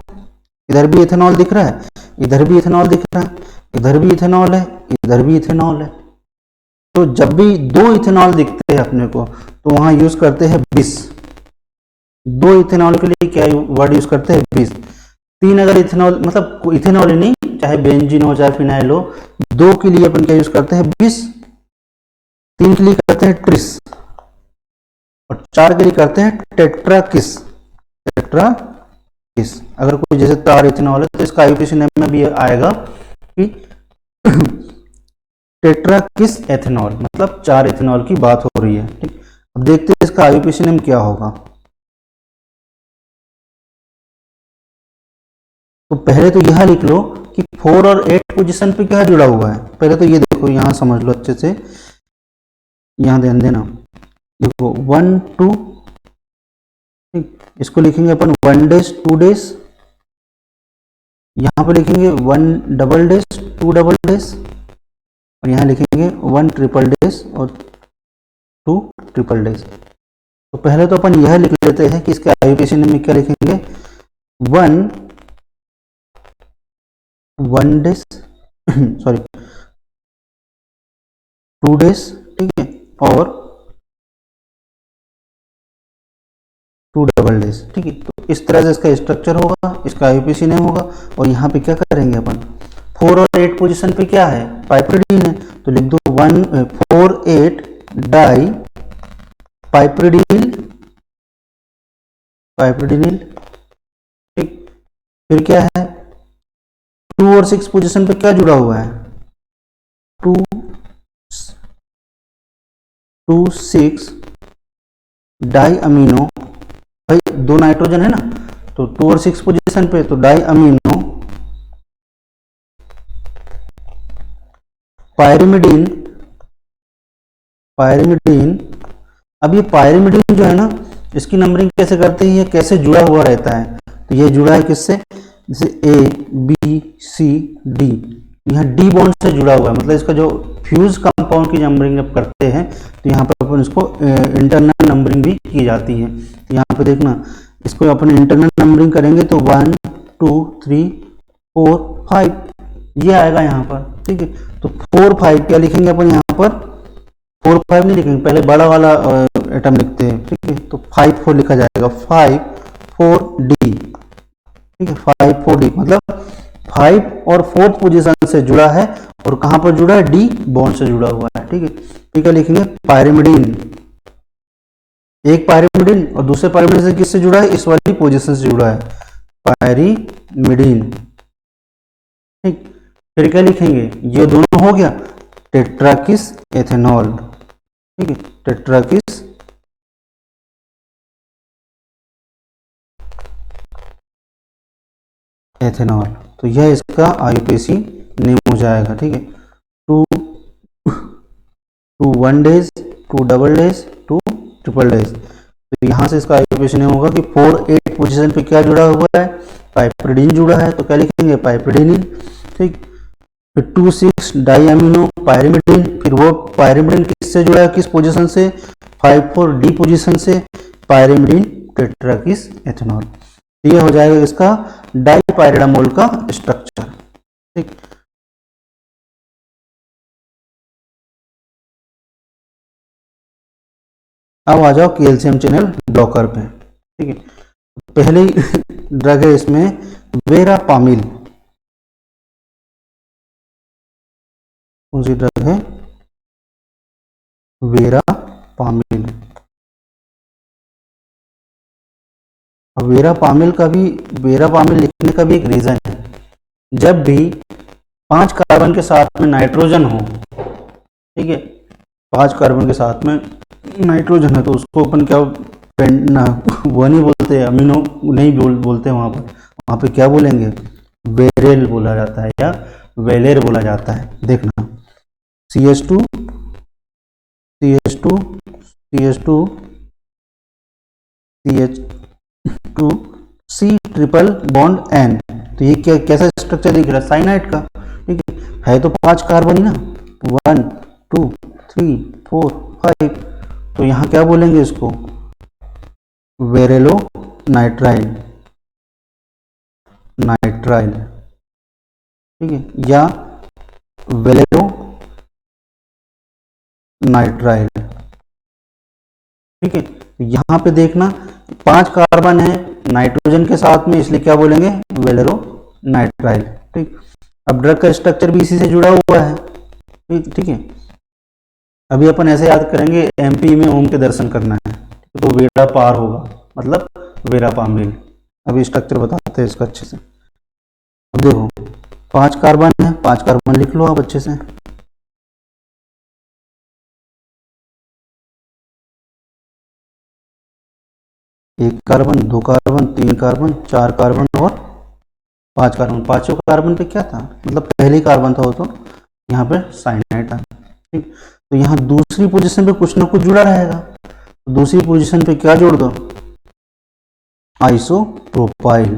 Speaker 1: इधर भी इथेनॉल दिख रहा है, इधर भी इथेनॉल दिख रहा है, इधर भी इथेनॉल है, इधर भी इथेनॉल है। तो जब भी 2 इथेनॉल दिखते हैं अपने को, तो वहां यूज करते हैं 20। 2 इथेनॉल के लिए क्या वर्ड यूज करते हैं, 20। 3 अगर इथेनॉल, मतलब इथेनॉल ही नहीं, चाहे बेंजीन हो चाहे फिनाइल हो, 2 के लिए अपन क्या यूज करते हैं, 20। 3 के लिए करते हैं ट्रिस, और 4 के लिए करते हैं टेट्राकिस, टेट्राकिस। अगर कोई जैसे 4 इथेनॉल है, तो इसका IUPAC नेम में भी आएगा कि टेट्राकिस एथेनॉल, मतलब 4 इथेनॉल की बात हो रही है, ठीक। अब देखते हैं इसका IUPAC नेम क्या होगा। तो पहले तो यह लिख लो कि 4 और 8 पोजीशन पे क्या जुड़ा हुआ है। पहले तो ये देखो, यहां समझ लो अच्छे से, यहां ध्यान देना, देखो 1 2, ठीक, इसको लिखेंगे अपन 1 डेज 2 डेज, यहां पे लिखेंगे 1 डबल डेज 2 डबल डेज, और यहाँ लिखेंगे 1 ट्रिपल डेज और 2 ट्रिपल डेज। तो पहले तो अपन यह लिख लेते हैं कि इसके IUPAC नेम में क्या लिखेंगे, 1 डेज सॉरी 2 डेज, ठीक है, और 2 डबल डेज, ठीक है। तो इस तरह से इसका स्ट्रक्चर होगा, इसका IUPAC नेम होगा। और यहाँ पे क्या करेंगे अपन, 4 और 8 पोजीशन पे क्या है, पाइपरिडीन है, तो लिख दो 4 8 डाई पाइपरिडीन, पाइपरिडीनिल, ठीक। फिर क्या है, 2 और 6 पोजीशन पे क्या जुड़ा हुआ है, 2 6 डाई अमीनो, भाई 2 नाइट्रोजन है ना, तो 2 और 6 पोजीशन पे, तो डाई अमीनो पायरिमिडीन, पायरिमिडीन, अब ये पायरिमिडीन जो है ना, इसकी नंबरिंग कैसे करते हैं, ये कैसे जुड़ा हुआ रहता है, तो ये जुड़ा है किससे, जैसे ए बी सी डी, यहाँ डी बॉन्ड से जुड़ा हुआ है, मतलब इसका जो फ्यूज कंपाउंड की नंबरिंग अब करते हैं तो यहाँ पर अपन इसको इंटरनल नंबरिंग भी की जाती है। तो यहाँ पे देखना, इसको अपन इंटरनल नंबरिंग करेंगे तो 1 2 3 4 5 ये आएगा यहाँ पर, ठीक है। तो 4 5 क्या लिखेंगे अपन यहाँ पर, 4 5 नहीं लिखेंगे, पहले बड़ा वाला एटम लिखते हैं, ठीक है। तो 5 4 लिखा जाएगा, 5 4 डी, ठीक है, 5 4 डी, मतलब 5 और 4th पोजीशन से जुड़ा है, और कहां पर जुड़ा है, डी बॉन्ड से जुड़ा हुआ है, ठीक है। ठीक है, लिखेंगे पायरिमिडीन, एक पायरिमिडीन और दूसरे पायरिमिडीन से किससे जुड़ा है, इस वाली पोजीशन से जुड़ा है, पायरिमिडीन, ठीक। फिर क्या लिखेंगे, ये दोनों हो गया, टेट्राकिस एथेनॉल, ठीक है, टेट्राकिस एथेनॉल, तो यह इसका आईयूपीएसी नेम हो जाएगा, ठीक है। 2 1 days, 2 double days, 2 triple days, तो यहाँ से इसका आईयूपीएसी नेम होगा कि 4 8 पोजीशन पे क्या जुड़ा हुआ है, पाइपरिडीन जुड़ा है, तो क्या लिखेंगे, पाइपरिडीन, ठीक। फिर 2 6 डाई अमीनो पायरिमिडीन, फिर वो पायरिमिडीन किससे जुड़ा है, किस पोजीशन से, 5 4 डी पोजीशन से, पायरिमिडीन टेट्राकिस एथेनॉल, ये हो जाएगा इसका डाइपाइरिडामोल का स्ट्रक्चर, ठीक। अब आ जाओ कैल्शियम चैनल ब्लॉकर पे, ठीक है। पहली ड्रग है इसमें वेरापामिल, कौन सी ड्रग है, वेरापामिल। अब वेरापामिल का भी, वेरापामिल लिखने का भी एक रीजन है, जब भी 5 कार्बन के साथ में नाइट्रोजन हो, ठीक है, 5 कार्बन के साथ में नाइट्रोजन है, तो उसको अपन क्या वो नहीं बोलते, अमीनो नहीं बोलते, वहाँ पे क्या बोलेंगे, वेरेल बोला जाता है या वेलेर बोला जाता है। देखना CH2 CH2 CH2 CH2 C triple bond N, तो ये क्या कैसा स्ट्रक्चर दिख रहा है, साइनाइड का, ठीक है तो 5 कार्बन ही ना, 1 2 3 4 5, तो यहाँ क्या बोलेंगे इसको, वेरेलो नाइट्राइल, नाइट्राइल, ठीक है, या वेलेरो नाइट्राइल, ठीक है। यहाँ पे देखना 5 कार्बन है नाइट्रोजन के साथ में, इसलिए क्या बोलेंगे, वेलेरो नाइट्राइल, ठीक। अब ड्रग का स्ट्रक्चर भी इसी से जुड़ा हुआ है, ठीक है। अभी अपन ऐसे याद करेंगे, एमपी में ओम के दर्शन करना है तो वेरा पार होगा, मतलब वेरापामिल। अभी स्ट्रक्चर बताते हैं इसका अच्छे से। अब देखो 5 कार्बन है, 5 कार्बन लिख लो आप अच्छे से, एक कार्बन, 2 कार्बन, 3 कार्बन, 4 कार्बन और 5 कार्बन। 5 कार्बन पे क्या था, मतलब पहले कार्बन था वो, तो यहाँ पे साइनाइड था, ठीक। तो यहाँ दूसरी पोजीशन पे कुछ ना कुछ जुड़ा रहेगा, तो दूसरी पोजीशन पे क्या जोड़ दो, आइसोप्रोपाइल,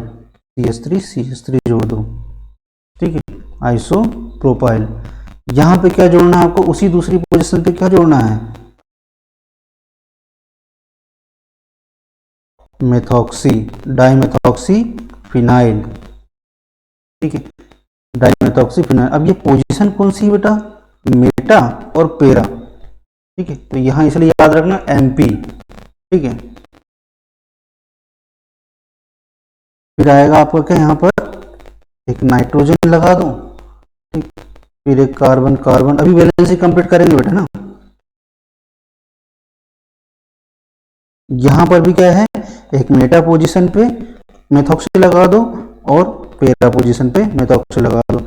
Speaker 1: CH3 जोड़ दो, ठीक है, आइसोप्रोपाइल। यहाँ पे क्या जोड़ना है आपको, उसी दूसरी पोजीशन पे क्या जोड़ना है, मेथॉक्सी, डाइमेथॉक्सी फिनाइल, ठीक है, डाइमेथॉक्सी फिनाइल। अब ये पोजीशन कौन सी बेटा, मेटा और पेरा, ठीक है, तो यहां इसलिए याद रखना MP, ठीक है। फिर आएगा आपका क्या, यहाँ पर एक नाइट्रोजन लगा दो, ठीक, फिर एक कार्बन कार्बन, अभी वैलेंसी कंप्लीट करेंगे बेटा ना। यहां पर भी क्या है, एक मेटा पोजीशन पे मेथॉक्सी लगा दो और पेरा पोजीशन पे मेथॉक्सी लगा दो,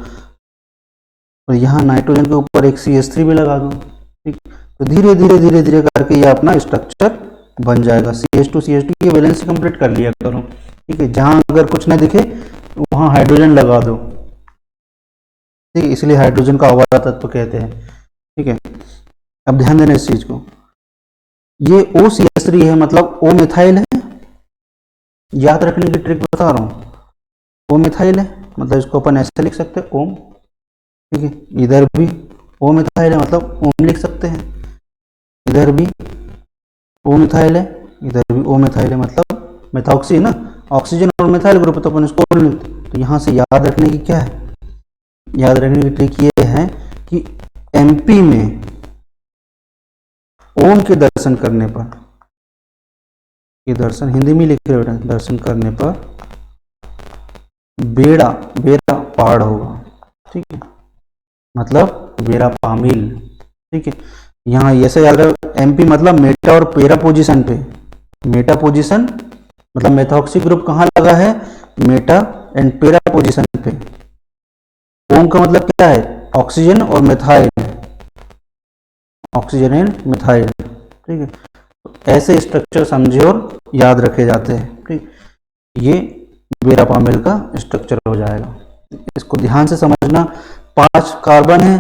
Speaker 1: और यहाँ नाइट्रोजन के ऊपर एक CH3 भी लगा दो, ठीक। तो धीरे धीरे धीरे धीरे करके ये अपना स्ट्रक्चर बन जाएगा। CH2 ये वैलेंसी कंप्लीट कर लिया करो, ठीक है। जहां अगर कुछ ना दिखे वहां हाइड्रोजन लगा दो, ठीक है, इसलिए हाइड्रोजन का अवाहर्य तत्व कहते हैं। ठीक है, अब ध्यान देना इस चीज को, ये OCH3 है मतलब ओ मिथाइल है, याद रखने की ट्रिक बता रहा हूँ, ओ मिथाइल है मतलब इसको अपन ऐसे लिख सकते हैं ओम। ठीक है, इधर भी ओ मिथाइल है मतलब ओम लिख सकते हैं, इधर भी ओ मिथाइल है, इधर भी ओ मिथाइल है मतलब मेथॉक्सी है ना, ऑक्सीजन और मिथाइल ग्रुप तो अपन इसको ओम लिखते हैं। तो यहाँ से याद रखने की क्या है, याद रखने की ट्रिक ये है कि MP में ओम के दर्शन करने पर, ये दर्शन हिंदी में लिख रहे बेटा, दर्शन करने पर बेड़ा बेड़ा पहाड़ होगा। ठीक है, मतलब बेरा पामिल। ठीक है, यहाँ ऐसे याद रखो MP मतलब मेटा और पेरा पोजीशन पे, मेटा पोजीशन मतलब मेथॉक्सी ग्रुप कहाँ लगा है, मेटा एंड पेरा पोजीशन पे। ओम का मतलब क्या है, ऑक्सीजन और मिथाइल, ऑक्सीजन एंड मिथाइल। ठीक है, तो ऐसे स्ट्रक्चर समझे और याद रखे जाते हैं। ठीक, ये बेरा पामिल का स्ट्रक्चर हो जाएगा, इसको ध्यान से समझना। 5 कार्बन है,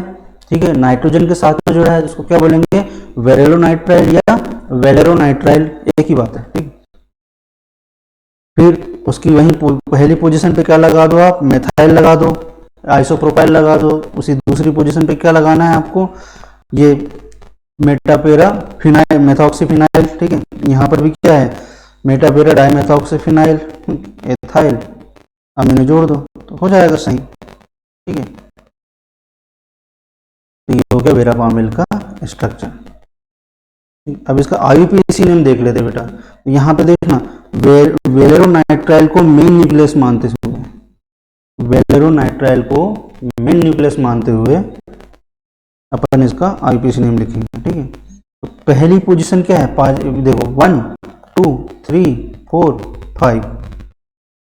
Speaker 1: ठीक है, नाइट्रोजन के साथ में जुड़ा है, जिसको क्या बोलेंगे, वेलेरोनाइट्राइल या वेलेरोनाइट्राइल, एक ही बात है। ठीक, फिर उसकी वहीं पहली पोजीशन पे क्या लगा दो आप, मेथाइल लगा दो, आइसोप्रोपाइल लगा दो। उसी दूसरी पोजीशन पे क्या लगाना है आपको, ये मेटापेरा फिनाइल मेथॉक्सीफिनाइल। ठीक है, यहाँ पर भी क्या है, मेटापेरा डाइमेथॉक्सीफिनाइल एथाइल, अमीनो जोड़ दो तो हो जाएगा सही। ठीक है, तो ये हो गया वेरा पामिल का स्ट्रक्चर। अब इसका IUPAC नेम देख लेते बेटा, यहाँ पे देखना वेलेरोनाइट्राइल को मेन न्यूक्लियस मानते हुए, वेलेरोनाइट्राइल को मेन न्यूक्लियस मानते हुए अपन इसका IUPAC नेम लिखेंगे। ठीक है, तो पहली पोजीशन क्या है, देखो 1 2 3 4 5,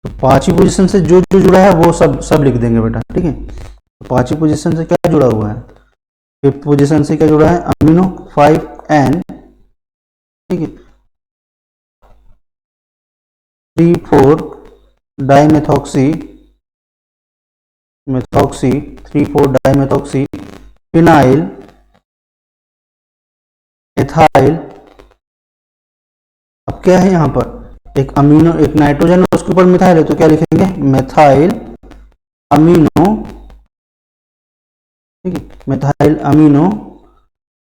Speaker 1: तो 5वीं पोजीशन से जो जो जुड़ा है वो सब लिख देंगे बेटा। ठीक है, तो 5वीं पोजीशन से क्या जुड़ा हुआ है, 5th पोजीशन से क्या जुड़ा है, अमीनो 5N। ठीक है, 3,4 डाइमेथॉक्सी मेथॉक्सी 3,4 डाइमेथॉक्सी फिनाइल एथाइल। अब क्या है यहाँ पर, एक अमीनो एक नाइट्रोजन और उसके ऊपर मिथाइल है, तो क्या लिखेंगे, मेथाइल अमीनो। ठीक है, मेथाइल अमीनो।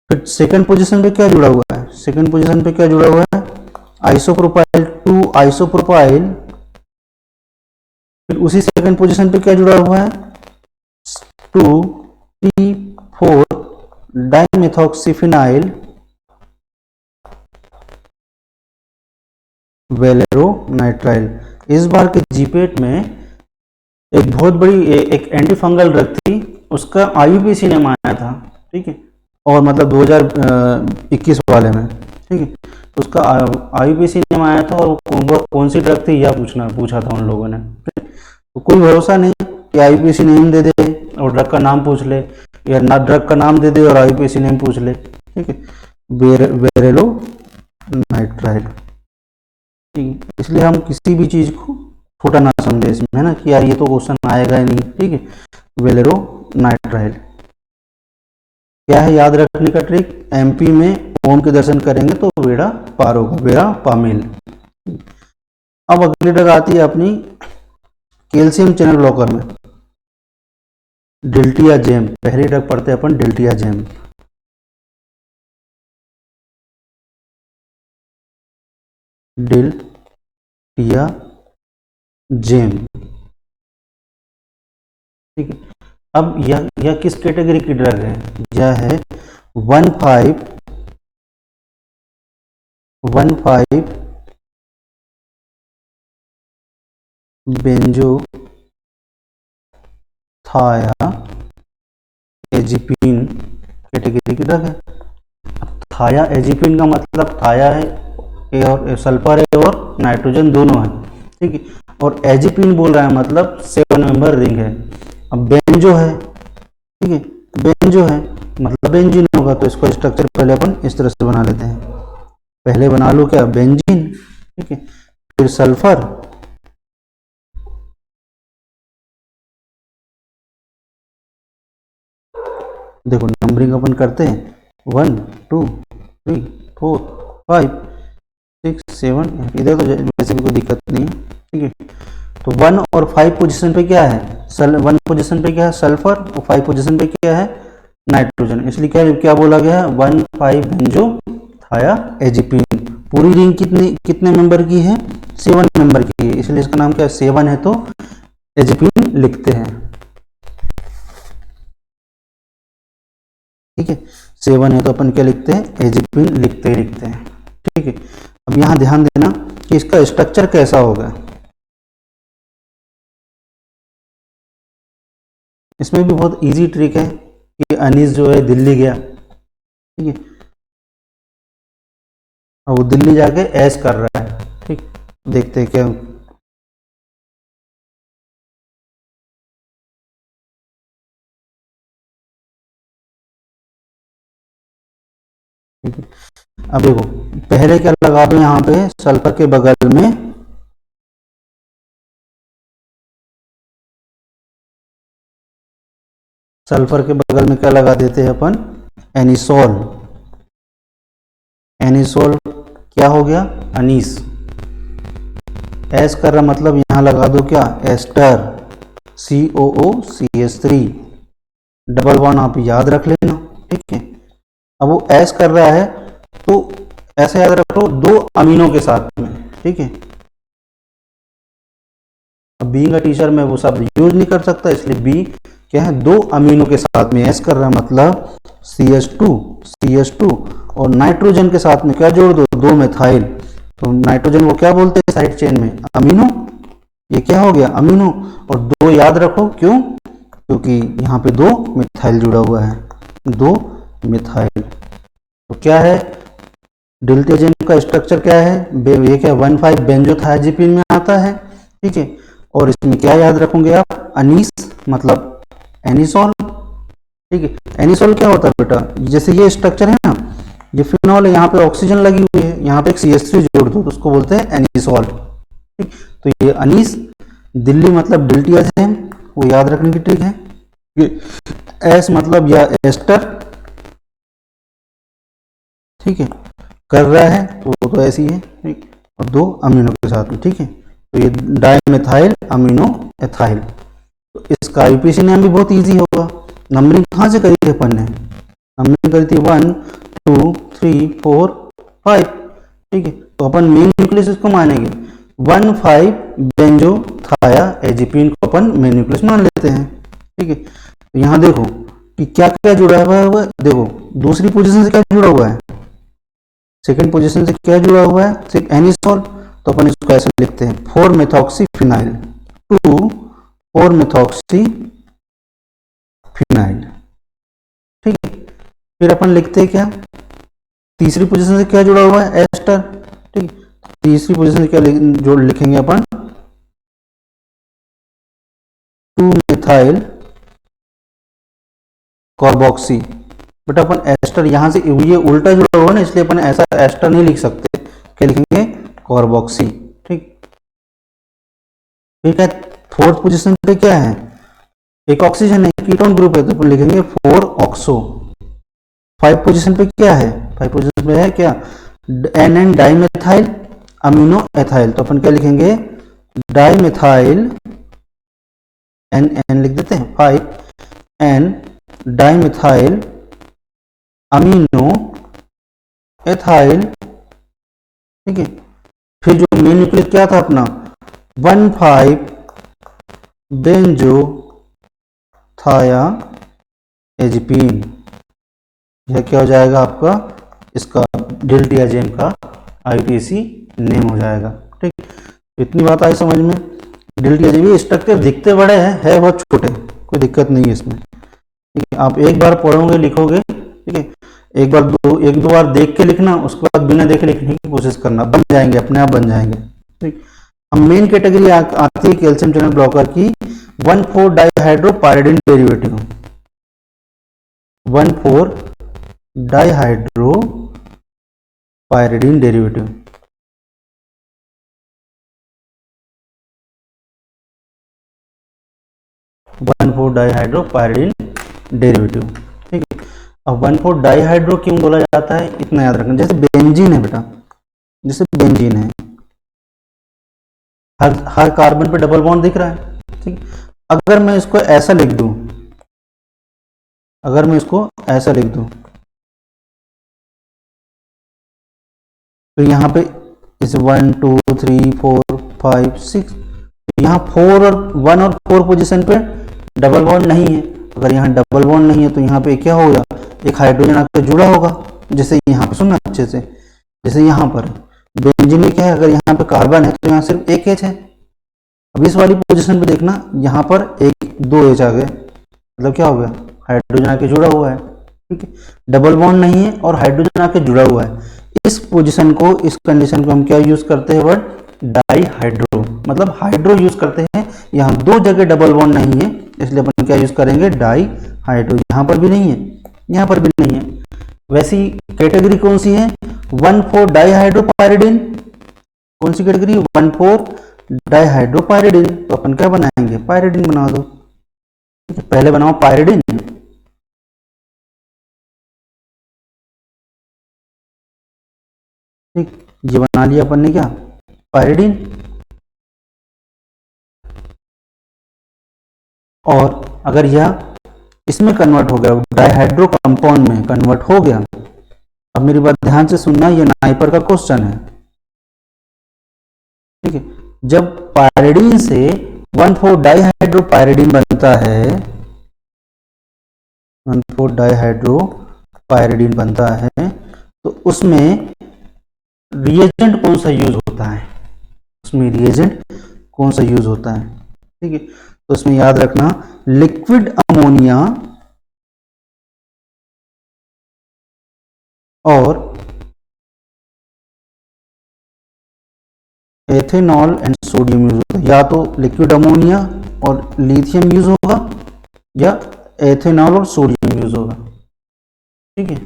Speaker 1: फिर सेकंड पोजीशन पे क्या जुड़ा हुआ है, सेकंड पोजीशन पे क्या जुड़ा हुआ है, आइसोप्रोपाइल 2 आइसोप्रोपाइल। फिर उसी सेकंड पोजीशन पे क्या जुड़ा हुआ है, 2 3 4 डाइमेथॉक्सीफिनाइल वेलेरोनाइट्राइल। इस बार के जीपेट में एक बहुत बड़ी एक एंटी फंगल ड्रग थी, उसका IUPAC नेम आया था। ठीक है, और मतलब 2021 वाले में। ठीक है, तो उसका IUPAC नेम आया था, और वो कौन सी ड्रग थी यह पूछा था उन लोगों ने। तो कोई भरोसा नहीं कि IUPAC नेम दे दे और ड्रग का नाम पूछ ले, या ना ड्रग का नाम दे दे और IUPAC नेम पूछ ले। ठीक है, वेलेरोनाइट्राइल। इसलिए हम किसी भी चीज को छोटा ना समझे इसमें, है ना, कि यार ये तो क्वेश्चन आएगा ही नहीं। ठीक है, वेलेरोनाइट्राइल क्या है, याद रखने का ट्रिक, MP में ओम के दर्शन करेंगे तो बेड़ा पार होगा, बेड़ा पामिल। अब अगली ड्रग आती है अपनी कैल्शियम चैनल ब्लॉकर में, डिल्टिया जेम। पहली ड्रग पढ़ते हैं अपन डिल्टिया जेम। डिल्टिया जेम। ठीक है, अब यह किस कैटेगरी की ड्रग है, यह है 1,5 बेंजो थाया एजिपिन कैटेगरी की ड्रग है। थाया एजिपिन का मतलब थाया है और सल्फर है और नाइट्रोजन दोनों है। ठीक है, और एजिपिन बोल रहा है मतलब 7 मेंबर रिंग है। अब बेंजो है, ठीक है, बेंजो है मतलब बेंजीन होगा, तो इसको स्ट्रक्चर पहले अपन इस तरह से बना लेते हैं। पहले बना लो क्या, बेंजीन। ठीक है, फिर सल्फर, देखो नंबरिंग अपन करते हैं 1 2 3 4 5 6 7, इधर तो वैसे भी कोई दिक्कत नहीं है, ठीक है। तो 1 और 5 पोजीशन पे क्या है, 1 पोजीशन पे क्या है सल्फर, और 5 पोजीशन पे क्या है नाइट्रोजन, इसलिए क्या क्या बोला गया है 1,5 बेंजो थाया एजिपिन। पूरी रिंग कितने कितने मेंबर की है, 7 मेंबर की है, इसलिए इसका नाम क्या है 7 है, तो एजिपिन लिखते हैं, ठीक है। 7 है तो अपन क्या लिखते हैं एजिपिन लिखते हैं, ठीक है। अब यहाँ ध्यान देना कि इसका स्ट्रक्चर कैसा होगा, इसमें भी बहुत इजी ट्रिक है कि अनीस जो है दिल्ली गया, ठीक है, और वो दिल्ली जाके ऐश कर रहा है, ठीक, देखते हैं क्या, ठीक है। अब देखो पहले क्या लगा दो यहाँ पे सल्फर के बगल में, सल्फर के बगल में क्या लगा देते हैं अपन एनिसोल, एनिसोल क्या हो गया अनीस, एस कर रहा मतलब यहाँ लगा दो क्या ester, COO CH3, double one आप याद रख लेना, ठीक है। अब वो एस कर रहा है तो ऐसे याद रखो 2 अमीनों के साथ में, ठीक है। अब बीइंग अ टीचर में वो शब्द यूज नहीं कर सकता, इसलिए बी क्या है 2 अमीनों के साथ में एस कर रहा है मतलब CH2 और नाइट्रोजन के साथ में क्या जोड़ दो 2 मिथाइल, तो नाइट्रोजन वो क्या बोलते हैं साइड चेन में अमीनो, ये क्या हो गया अमीनो, और 2 याद रखो क्यों, क्योंकि यहाँ पे 2 मिथाइल जुड़ा हुआ है, 2 मिथाइल, तो क्या है डिल्टेजेन का स्ट्रक्चर क्या है, ये क्या 1,5 बेंजोथायाजिपिन में आता है, ठीक है। और इसमें क्या याद रखोगे आप अनीस मतलब एनिसोल, ठीक है। एनिसोल क्या होता है बेटा, जैसे ये स्ट्रक्चर है ना, ये फिनॉल है, यहाँ पे ऑक्सीजन लगी हुई है, यहाँ पे एक CH3 जोड़ दो तो उसको बोलते हैं एनिसोल, ठीक। तो ये अनीस, दिल्ली मतलब डिल्टियाजेन, वो याद रखने की ट्रिक है, एस मतलब या एस्टर, ठीक है, कर रहा है तो वो तो ऐसी है, ठीक, और 2 अमीनो के साथ में, ठीक है। तो ये डाइमेथाइल अमीनो एथाइल, तो इसका IUPAC नाम भी बहुत इजी होगा। नंबरिंग कहाँ से करी थी अपन ने, नंबरिंग करी थी 1 2 3 4 5, ठीक है। तो अपन मेन न्यूक्लियस इसको मानेंगे 1,5 बेंजो थाया एजिपिन को अपन मेन न्यूक्लियस मान लेते हैं, ठीक है। तो यहाँ देखो कि क्या क्या जुड़ा हुआ है, देखो दूसरी पोजीशन से क्या जुड़ा हुआ है, सेकेंड पोजीशन से क्या जुड़ा हुआ है सिर्फ एनिसोल, तो अपन इसको ऐसे लिखते हैं 4 मेथॉक्सी फिनाइल 2 4 मेथॉक्सी फिनाइल, ठीक है। फिर अपन लिखते हैं क्या, तीसरी पोजीशन से क्या जुड़ा हुआ है एस्टर, ठीक, तीसरी पोजीशन से क्या जो लिखेंगे अपन 2 मिथाइल कार्बोक्सी, बेटा अपन एस्टर यहां से ये उल्टा जुड़ा हुआ ना, इसलिए अपन ऐसा एस्टर नहीं लिख सकते, क्या लिखेंगे कार्बोक्सी, ठीक। ठीक है, फोर्थ पोजीशन पे क्या है एक ऑक्सीजन है कीटोन ग्रुप है, तो अपन लिखेंगे 4 ऑक्सो। 5 पोजीशन पे क्या है, 5 पोजीशन पे है क्या NN डाइमेथाइल अमीनो एथाइल, तो अपन क्या लिखेंगे डाइमेथाइल NN लिख देते हैं 5 N डाइमेथाइल अमीनो एथाइल, ठीक है। फिर जो मेन न्यूक्लियस क्या था अपना 1,5 बेंजो थाया एजिपीन, यह क्या हो जाएगा आपका इसका डिल्टियाजेन का IUPAC नेम हो जाएगा, ठीक। इतनी बात आई समझ में, डिल्टियाजेन स्ट्रक्चर दिखते बड़े हैं, है बहुत छोटे, कोई दिक्कत नहीं है इसमें, ठीक है। आप एक बार पढ़ोगे लिखोगे, ठीक है, एक दो बार देख के लिखना, उसके बाद बिना देखे लिखने की कोशिश करना, बन जाएंगे अपने आप बन जाएंगे, ठीक। अब मेन कैटेगरी आती है कैल्शियम चैनल ब्लॉकर की 1,4 डाइहाइड्रोपायरिडिन डेरिवेटिव, 1,4 डाइहाइड्रोपायरिडिन डेरिवेटिव, 1,4 डाइहाइड्रोपायरिडिन डेरिवेटिव, ठीक है। अब 1,4 डाईहाइड्रो क्यों बोला जाता है, इतना याद रखना। जैसे बेंजीन है बेटा, जैसे बेंजीन है, हर कार्बन पे डबल बॉन्ड दिख रहा है, ठीक। अगर मैं इसको ऐसा लिख दूं, अगर मैं इसको ऐसा लिख दूं, तो यहाँ पे इसे 1 2 3 4 5 6, यहाँ 4 और 1 और 4 पोजीशन पे डबल बॉन्ड नहीं है। अगर यहाँ डबल बॉन्ड नहीं है तो यहाँ पे क्या होगा, एक हाइड्रोजन आकर जुड़ा होगा। जैसे यहाँ पे सुनना अच्छे से, जैसे यहाँ पर बेंजीन में क्या है, अगर यहाँ पे कार्बन है तो यहाँ सिर्फ एक एच है। अब इस वाली पोजीशन पे देखना, यहाँ पर एक 2 एच आ गए, मतलब क्या हो गया, हाइड्रोजन आके जुड़ा हुआ है, ठीक है। डबल बॉन्ड नहीं है और हाइड्रोजन आके जुड़ा हुआ है। इस पोजीशन को, इस कंडीशन को हम क्या यूज करते हैं, वर्ड डाईहाइड्रो, मतलब हाइड्रो यूज करते हैं। यहाँ 2 जगह डबल बॉन्ड नहीं है, इसलिए अपन क्या यूज करेंगे, डाईहाइड्रो। यहाँ पर भी नहीं है, यहाँ पर भी नहीं है। वैसी कैटेगरी कौन सी है, 1,4 डाईहाइड्रोपायरिडिन। कौन सी कैटेगरी, 1,4 डाईहाइड्रोपायरिडिन। तो अपन क्या बनाएंगे, पायरिडिन बना दो। पहले बनाओ पायरिडिन, ठीक, ये बना लिया अपन ने क्या, पायरिडिन। और अगर यह इसमें कन्वर्ट हो गया, डाईहाइड्रो कंपाउंड में कन्वर्ट हो गया। अब मेरी बात ध्यान से सुनना, ये नाइपर का क्वेश्चन है, ठीक है। जब पायरिडिन से 1,4 डाईहाइड्रोपायरिडिन बनता है, 1,4 डाईहाइड्रोपायरिडिन बनता है, तो उसमें रिएजेंट कौन सा यूज होता है, उसमें रिएजेंट कौन सा यूज होता है, ठीक है। तो उसमें याद रखना, लिक्विड अमोनिया और एथेनॉल एंड सोडियम यूज होगा। या तो लिक्विड अमोनिया और लिथियम यूज होगा, या एथेनॉल और सोडियम यूज होगा, ठीक है।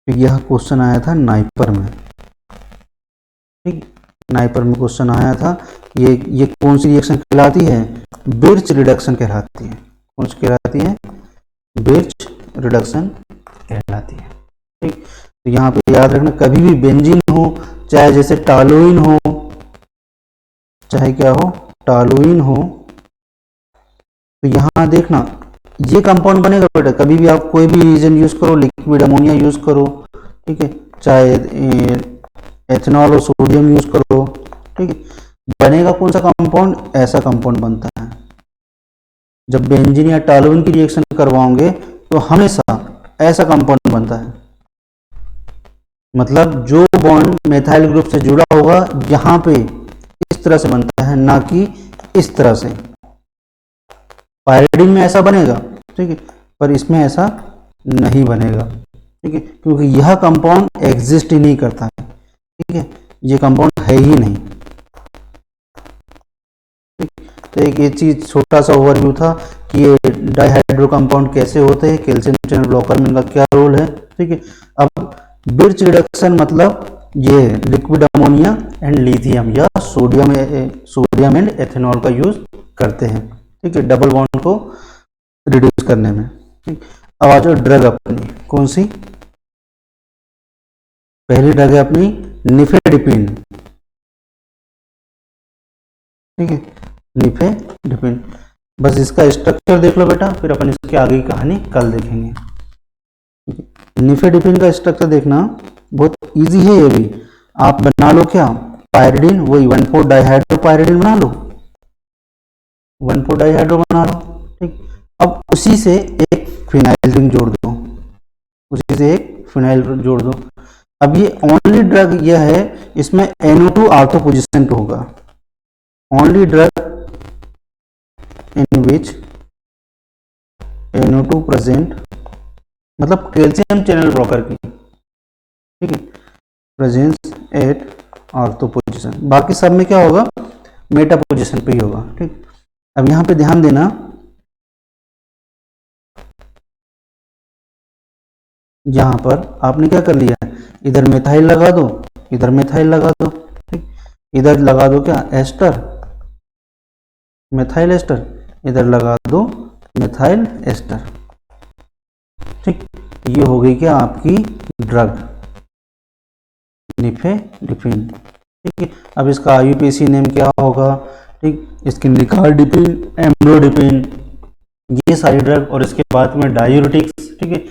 Speaker 1: यह क्वेश्चन आया था नाइपर में, ठीक, नाइपर में क्वेश्चन आया था। ये कौन सी रिएक्शन कहलाती है, बिर्च रिडक्शन कहलाती है। कौन सी कहलाती है, बिर्च रिडक्शन कहलाती है, ठीक। तो यहाँ पे याद रखना, कभी भी बेंजीन हो, चाहे जैसे टॉलुइन हो, चाहे क्या हो, टॉलुइन हो, तो यहाँ देखना ये कंपाउंड बनेगा बेटा। कभी भी आप कोई भी रीजन यूज करो, लिक्विड अमोनिया यूज करो, ठीक है, चाहे एथेनॉल और सोडियम यूज करो, ठीक है, बनेगा कौन सा कंपाउंड, ऐसा कंपाउंड बनता है। जब बेंजीन या टॉलुइन की रिएक्शन करवाओगे तो हमेशा ऐसा कंपाउंड बनता है, मतलब जो बॉन्ड मेथाइल ग्रुप से जुड़ा होगा यहाँ पे इस तरह से बनता है, ना कि इस तरह से। पायरिडिन में ऐसा बनेगा, ठीक है, पर इसमें ऐसा नहीं बनेगा, ठीक है, क्योंकि यह कंपाउंड एग्जिस्ट ही नहीं करता है, ठीक है, ये कंपाउंड है ही नहीं, ठीक। तो एक ये चीज, छोटा सा ओवरव्यू था कि ये डाईहाइड्रो कंपाउंड कैसे होते हैं, कैल्शियम चैनल ब्लॉकर में इनका क्या रोल है, ठीक है। अब बिर्च रिडक्शन मतलब ये लिक्विड अमोनिया एंड लिथियम या सोडियम एंड एथेनॉल का यूज करते हैं, ठीक है, डबल बॉन्ड को रिड्यूस करने में, ठीक। अब आ जाओ ड्रग अपनी, कौन सी, पहली ड्रग है अपनी निफेडिपिन, ठीक है, निफेडिपिन। बस इसका स्ट्रक्चर देख लो बेटा, फिर अपन इसके आगे की कहानी कल देखेंगे। निफेडिपिन का स्ट्रक्चर देखना बहुत इजी है, ये भी आप बना लो क्या, पायरिडिन, वही 1,4 डाईहाइड्रोपायरिडिन बना लो, 1,4 डाईहाइड्रो बना लो, ठीक। अब उसी से एक फिनाइल रिंग जोड़ दो, उसी से एक फिनाइल जोड़ दो। अब ये ओनली ड्रग यह है, इसमें NO2 ऑर्थो पोजीशन पे होगा, only drug in which NO2 present, मतलब कैल्शियम चैनल ब्लॉकर की, ठीक है, प्रेजेंस एट ऑर्थो पोजीशन। बाकी सब में क्या होगा, मेटा पोजीशन पे ही होगा, ठीक। अब यहां पे ध्यान देना, यहां पर आपने क्या कर लिया, इधर मेथाइल लगा दो, इधर मेथाइल लगा दो, ठीक, इधर लगा दो क्या, एस्टर, मेथाइल एस्टर, इधर लगा दो मिथाइल एस्टर। ठीक, ये हो गई क्या आपकी ड्रग निफेडिपिन। ठीक है, अब इसका आईयूपीएसी नेम क्या होगा? ठीक, इसकी निकार्डिपिन, एम्लोडिपिन, ये सारी ड्रग और इसके बाद में डायूरेटिक्स। ठीक है,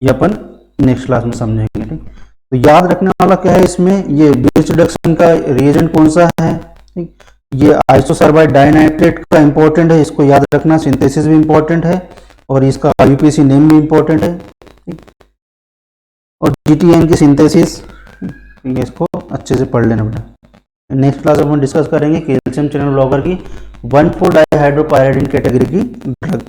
Speaker 1: ये अपन नेक्स्ट क्लास में समझेंगे। ठीक, तो याद रखने वाला क्या है इसमें, ये बेस रिडक्शन का रिएजेंट कौन सा है? ठीक, ये आइसोसर्बाइड डाइनाइट्रेट का इंपॉर्टेंट है, इसको याद रखना। सिंथेसिस भी इंपॉर्टेंट है और इसका आईयूपीएसी नेम भी इंपॉर्टेंट है। ठीक, और जीटीएन की सिंथेसिस, इसको अच्छे से पढ़ लेना बेटा। नेक्स्ट क्लास में हम डिस्कस करेंगे कैल्शियम चैनल ब्लॉकर की 1,4-डाइहाइड्रोपायरिडीन कैटेगरी की ड्रग।